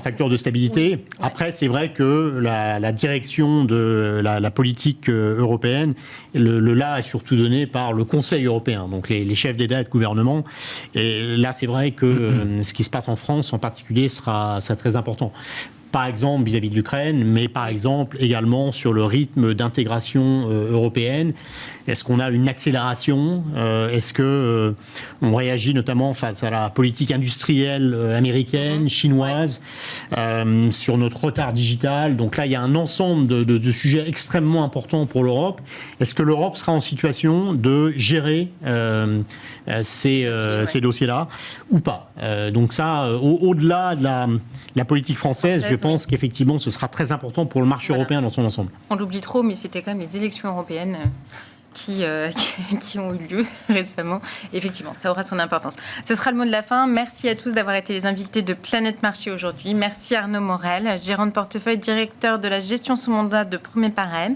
facteur de stabilité. Après, c'est vrai que la direction de la politique européenne, le là est surtout donné par le Conseil européen, donc les chefs d'État et de gouvernement. Et là, c'est vrai que ce qui se passe en France, en particulier, sera très important. Par exemple vis-à-vis de l'Ukraine, mais par exemple également sur le rythme d'intégration européenne. Est-ce qu'on a une accélération ? Est-ce qu'on réagit notamment face à la politique industrielle américaine, chinoise, sur notre retard digital ? Donc là, il y a un ensemble de sujets extrêmement importants pour l'Europe. Est-ce que l'Europe sera en situation de gérer ces dossiers-là ou pas ? Donc ça, au-delà de la politique française, je pense qu'effectivement, ce sera très important pour le marché européen dans son ensemble. On l'oublie trop, mais c'était quand même les élections européennes qui ont eu lieu récemment. Effectivement, ça aura son importance. Ce sera le mot de la fin. Merci à tous d'avoir été les invités de Planète Marché aujourd'hui. Merci Arnaud Morel, gérant de portefeuille, directeur de la gestion sous mandat de Premier Parem.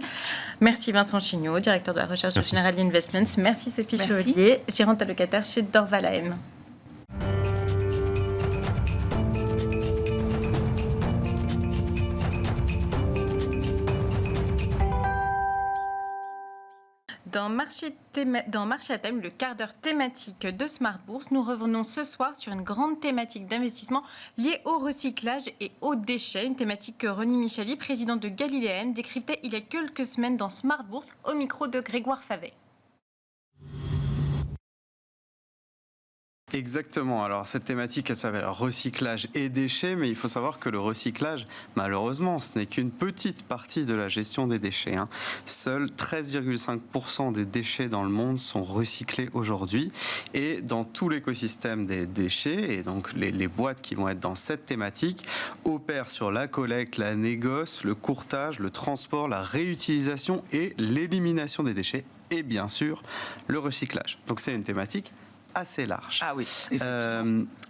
Merci Vincent Chignot, directeur de la recherche de Generali Investments. Merci Sophie Chevalier, gérante allocataire chez Dorval AM. Dans Marché à thème, le quart d'heure thématique de Smart Bourse, nous revenons ce soir sur une grande thématique d'investissement liée au recyclage et aux déchets. Une thématique que René Michali, président de Galiléen, décryptait il y a quelques semaines dans Smart Bourse au micro de Grégoire Favet. Exactement. Alors cette thématique, elle s'appelle recyclage et déchets, mais il faut savoir que le recyclage, malheureusement, ce n'est qu'une petite partie de la gestion des déchets. Seuls 13,5% des déchets dans le monde sont recyclés aujourd'hui. Et dans tout l'écosystème des déchets, et donc les boîtes qui vont être dans cette thématique, opèrent sur la collecte, la négoce, le courtage, le transport, la réutilisation et l'élimination des déchets, et bien sûr, le recyclage. Donc c'est une thématique assez large. Ah oui,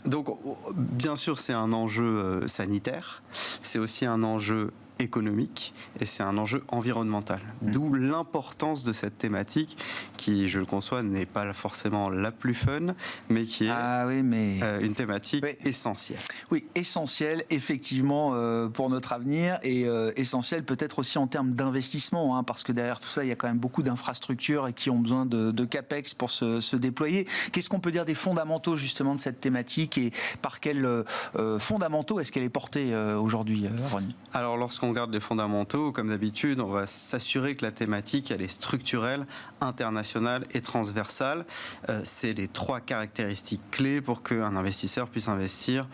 donc, bien sûr, c'est un enjeu sanitaire, c'est aussi un enjeu économique et c'est un enjeu environnemental. D'où l'importance de cette thématique qui, je le conçois, n'est pas forcément la plus fun, mais qui est une thématique essentielle. Oui, essentielle, effectivement, pour notre avenir et essentielle peut-être aussi en termes d'investissement, parce que derrière tout ça, il y a quand même beaucoup d'infrastructures qui ont besoin de CAPEX pour se déployer. Qu'est-ce qu'on peut dire des fondamentaux, justement, de cette thématique et par quels fondamentaux est-ce qu'elle est portée aujourd'hui, Ronnie ? Alors, lorsqu'on regarde les fondamentaux, comme d'habitude, on va s'assurer que la thématique, elle est structurelle, internationale et transversale. C'est les trois caractéristiques clés pour qu'un investisseur puisse investir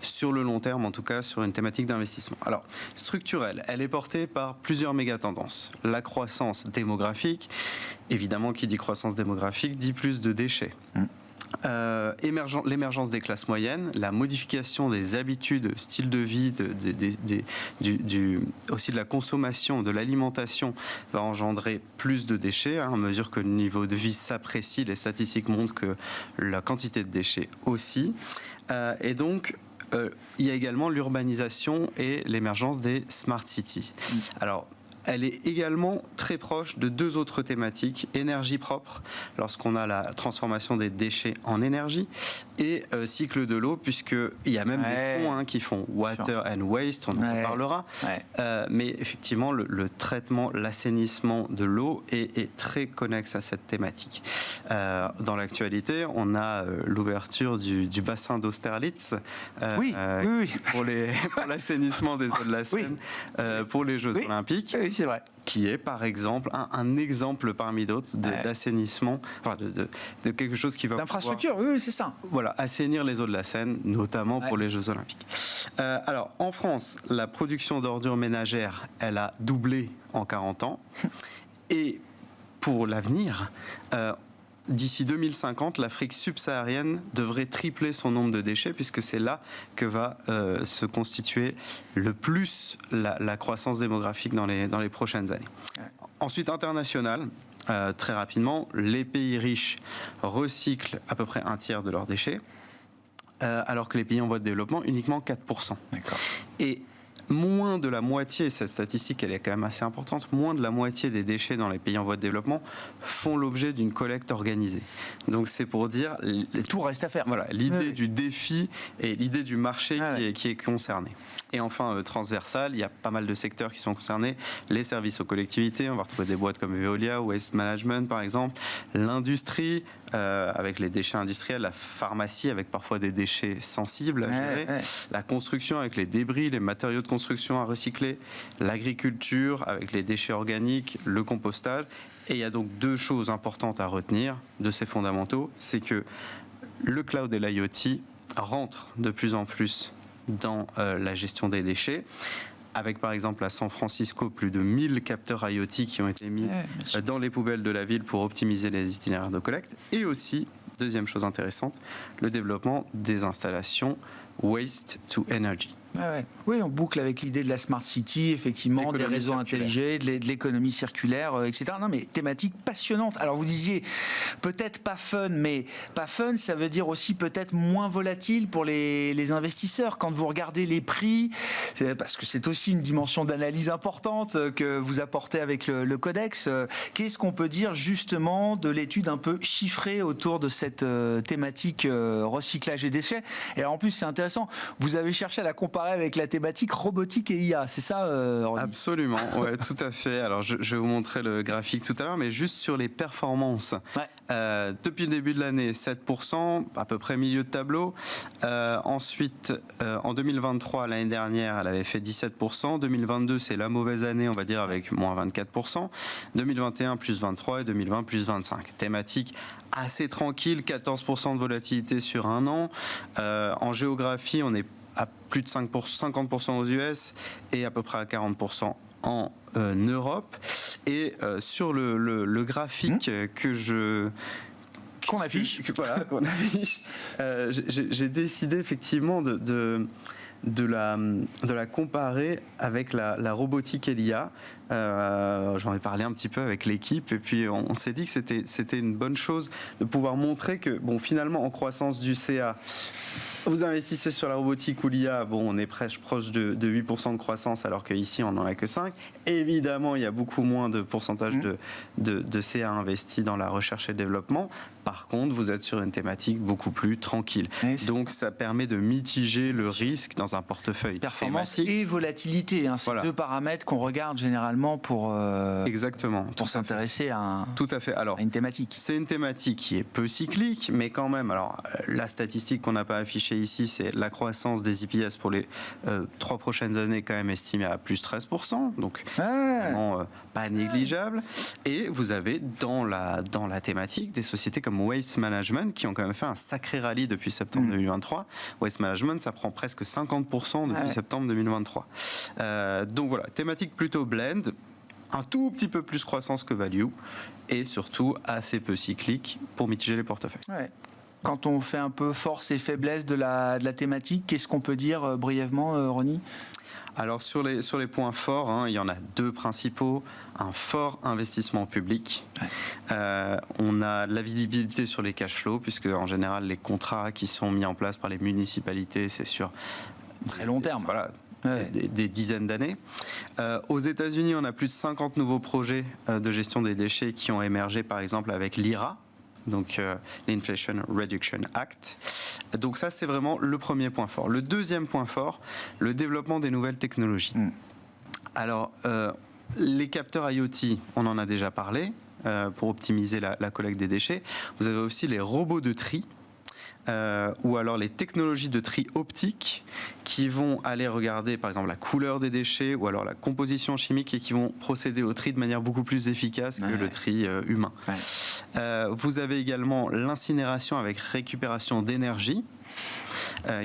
sur le long terme, en tout cas sur une thématique d'investissement. Alors, structurelle, elle est portée par plusieurs méga-tendances. La croissance démographique, évidemment, qui dit croissance démographique, dit plus de déchets. L'émergence des classes moyennes, la modification des habitudes, style de vie, aussi de la consommation, de l'alimentation va engendrer plus de déchets. À mesure que le niveau de vie s'apprécie, les statistiques montrent que la quantité de déchets aussi. Et donc, il y a également l'urbanisation et l'émergence des smart cities. Alors, elle est également très proche de deux autres thématiques, énergie propre, lorsqu'on a la transformation des déchets en énergie, et cycle de l'eau, puisqu'il y a même des fonds qui font water and waste, on en parlera. Mais effectivement, le traitement, l'assainissement de l'eau est très connexe à cette thématique. Dans l'actualité, on a l'ouverture du bassin d'Austerlitz pour l'assainissement des eaux de la Seine pour les Jeux Olympiques. Oui, c'est vrai. Qui est par exemple un exemple parmi d'autres d'assainissement, enfin de quelque chose qui va d'infrastructure, oui, c'est ça. Voilà, assainir les eaux de la Seine, notamment pour les Jeux Olympiques. Alors, en France, la production d'ordures ménagères, elle a doublé en 40 ans. Et pour l'avenir, d'ici 2050, l'Afrique subsaharienne devrait tripler son nombre de déchets, puisque c'est là que va se constituer le plus la croissance démographique dans les prochaines années. Ensuite, international, très rapidement, les pays riches recyclent à peu près un tiers de leurs déchets, alors que les pays en voie de développement, uniquement 4%. D'accord. Et moins de la moitié, cette statistique elle est quand même assez importante, moins de la moitié des déchets dans les pays en voie de développement font l'objet d'une collecte organisée. Donc c'est pour dire... Tout reste à faire. Voilà, l'idée du défi et l'idée du marché qui est concerné. Et enfin, transversal, il y a pas mal de secteurs qui sont concernés. Les services aux collectivités, on va retrouver des boîtes comme Veolia, Waste Management par exemple, l'industrie, avec les déchets industriels, la pharmacie avec parfois des déchets sensibles à gérer, la construction avec les débris, les matériaux de construction à recycler, l'agriculture avec les déchets organiques, le compostage. Et il y a donc deux choses importantes à retenir de ces fondamentaux, c'est que le cloud et l'IoT rentrent de plus en plus dans la gestion des déchets, avec par exemple à San Francisco plus de 1000 capteurs IoT qui ont été mis dans les poubelles de la ville pour optimiser les itinéraires de collecte, et aussi, deuxième chose intéressante, le développement des installations Waste to Energy. Oui, on boucle avec l'idée de la Smart City, effectivement, des réseaux intelligents, de l'économie circulaire, etc. Non, mais thématique passionnante. Alors, vous disiez, peut-être pas fun, mais pas fun, ça veut dire aussi peut-être moins volatile pour les investisseurs. Quand vous regardez les prix, parce que c'est aussi une dimension d'analyse importante que vous apportez avec le Codex, qu'est-ce qu'on peut dire justement de l'étude un peu chiffrée autour de cette thématique recyclage et déchets? Et alors, en plus, c'est intéressant, vous avez cherché à la comparer avec la thématique robotique et IA, c'est ça, Ronny? Absolument, ouais, tout à fait. Alors, je vais vous montrer le graphique tout à l'heure, mais juste sur les performances. Depuis le début de l'année, 7%, à peu près milieu de tableau. Ensuite, en 2023, l'année dernière, elle avait fait 17%. 2022, c'est la mauvaise année, on va dire, avec moins 24%. 2021, plus 23%, et 2020, plus 25%. Thématique assez tranquille, 14% de volatilité sur un an. En géographie, on est à plus de 50% aux US et à peu près à 40% en Europe. Et sur le graphique qu'on affiche, qu'on affiche, j'ai décidé effectivement de la comparer avec la robotique et l'IA. J'en ai parlé un petit peu avec l'équipe et puis on s'est dit que c'était une bonne chose de pouvoir montrer que finalement en croissance du CA, vous investissez sur la robotique ou l'IA, on est proche de 8% de croissance alors qu'ici on n'en a que 5%. Évidemment, il y a beaucoup moins de pourcentage de CA investi dans la recherche et le développement. Par contre, vous êtes sur une thématique beaucoup plus tranquille. Donc ça permet de mitiger le risque dans un portefeuille. Performance et volatilité, c'est deux paramètres qu'on regarde généralement pour s'intéresser à une thématique. C'est une thématique qui est peu cyclique, mais quand même, alors la statistique qu'on n'a pas affichée ici, c'est la croissance des EPS pour les 3 prochaines années quand même estimée à plus 13%, donc vraiment pas négligeable. Et vous avez dans la thématique des sociétés comme Waste Management qui ont quand même fait un sacré rallye depuis septembre 2023. Waste Management, ça prend presque 50% depuis septembre 2023. Donc voilà, thématique plutôt blend, un tout petit peu plus croissance que value et surtout assez peu cyclique pour mitiger les portefeuilles. Quand on fait un peu force et faiblesse de la thématique, qu'est-ce qu'on peut dire brièvement, Ronnie ? Alors sur les points forts, il y en a 2 principaux. Un fort investissement public. On a de la visibilité sur les cash flows, puisque en général les contrats qui sont mis en place par les municipalités, c'est sur très long terme. Voilà. Des dizaines d'années. Aux États-Unis, on a plus de 50 nouveaux projets de gestion des déchets qui ont émergé, par exemple, avec l'IRA, donc l'Inflation Reduction Act. Donc ça, c'est vraiment le premier point fort. Le deuxième point fort, le développement des nouvelles technologies. Alors, les capteurs IoT, on en a déjà parlé, pour optimiser la collecte des déchets. Vous avez aussi les robots de tri, ou alors les technologies de tri optique qui vont aller regarder par exemple la couleur des déchets ou alors la composition chimique et qui vont procéder au tri de manière beaucoup plus efficace que le tri humain. Vous avez également l'incinération avec récupération d'énergie,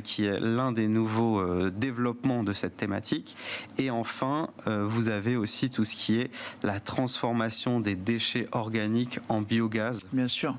qui est l'un des nouveaux développements de cette thématique. Et enfin, vous avez aussi tout ce qui est la transformation des déchets organiques en biogaz. Bien sûr.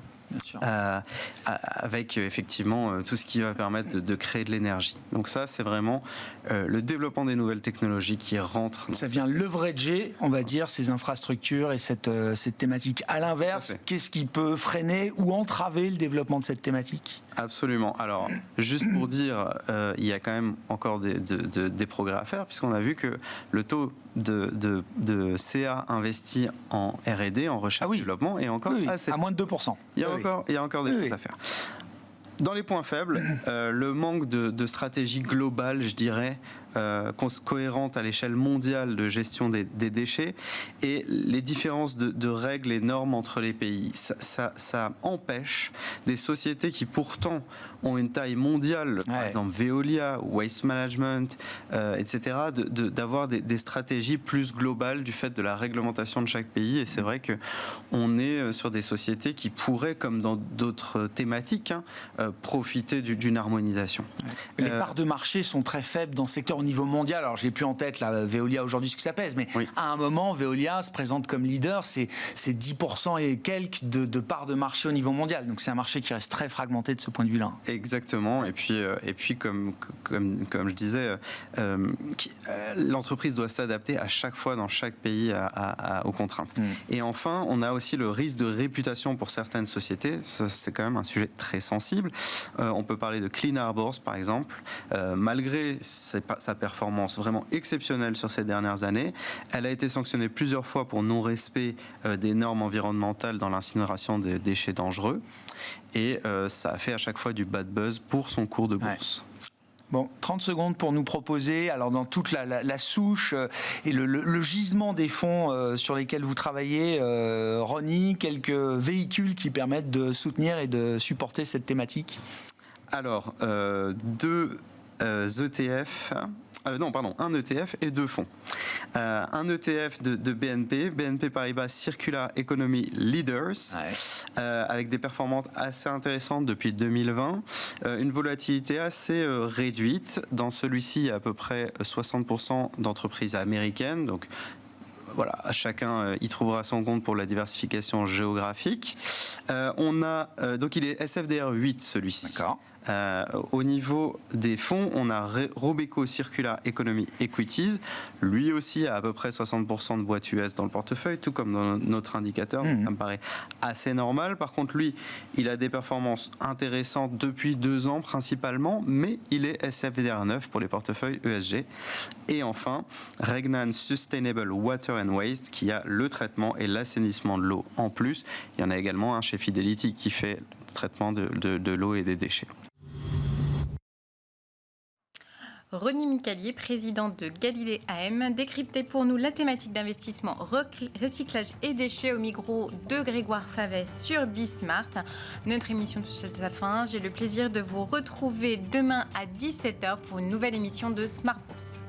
Avec effectivement tout ce qui va permettre de créer de l'énergie. Donc ça, c'est vraiment le développement des nouvelles technologies qui rentre. Ça vient leverager, on va dire, ces infrastructures et cette thématique. À l'inverse, qu'est-ce qui peut freiner ou entraver le développement de cette thématique ? Absolument. Alors, juste pour dire, il y a quand même encore des progrès à faire, puisqu'on a vu que le taux de CA investi en R&D, en recherche et développement, est encore à moins de 2%. Il y a encore des choses à faire. Dans les points faibles, le manque de stratégie globale, je dirais, cohérente à l'échelle mondiale de gestion des déchets et les différences de règles et normes entre les pays. Ça empêche des sociétés qui pourtant ont une taille mondiale, par exemple Veolia, Waste Management, etc., d'avoir des stratégies plus globales du fait de la réglementation de chaque pays. Et c'est vrai qu'on est sur des sociétés qui pourraient, comme dans d'autres thématiques, profiter d'une harmonisation. Les parts de marché sont très faibles dans le secteur au niveau mondial. Alors, j'ai plus en tête la Veolia aujourd'hui ce que ça pèse, mais à un moment, Veolia se présente comme leader. C'est 10% et quelques de parts de marché au niveau mondial. Donc, c'est un marché qui reste très fragmenté de ce point de vue-là. Exactement. Et puis comme je disais, l'entreprise doit s'adapter à chaque fois dans chaque pays aux contraintes. Et enfin, on a aussi le risque de réputation pour certaines sociétés. Ça, c'est quand même un sujet très sensible. On peut parler de Clean Harbors, par exemple. Malgré sa performance vraiment exceptionnelle sur ces dernières années, elle a été sanctionnée plusieurs fois pour non-respect des normes environnementales dans l'incinération des déchets dangereux. Et ça a fait à chaque fois du bad buzz pour son cours de bourse. Bon, 30 secondes pour nous proposer, alors dans toute la souche et le gisement des fonds sur lesquels vous travaillez, Ronnie, quelques véhicules qui permettent de soutenir et de supporter cette thématique. Alors, 2 ETF... un ETF et 2 fonds. Un ETF de BNP Paribas Circular Economy Leaders, avec des performances assez intéressantes depuis 2020, une volatilité assez réduite. Dans celui-ci, il y a à peu près 60% d'entreprises américaines, donc voilà, chacun y trouvera son compte pour la diversification géographique. Donc il est SFDR 8 celui-ci. D'accord. Au niveau des fonds, on a Robeco Circular Economy Equities. Lui aussi a à peu près 60% de boîtes US dans le portefeuille, tout comme dans notre indicateur. Ça me paraît assez normal. Par contre, lui, il a des performances intéressantes depuis 2 ans principalement, mais il est SFDR 9 pour les portefeuilles ESG. Et enfin, Regnan Sustainable Water and Waste, qui a le traitement et l'assainissement de l'eau en plus. Il y en a également un chez Fidelity qui fait le traitement de l'eau et des déchets. Ronnie Micalier, présidente de Galilée AM, décryptait pour nous la thématique d'investissement, recyclage et déchets au micro de Grégoire Favet sur Bismart. Notre émission touche à sa fin. J'ai le plaisir de vous retrouver demain à 17h pour une nouvelle émission de Smart Bourse.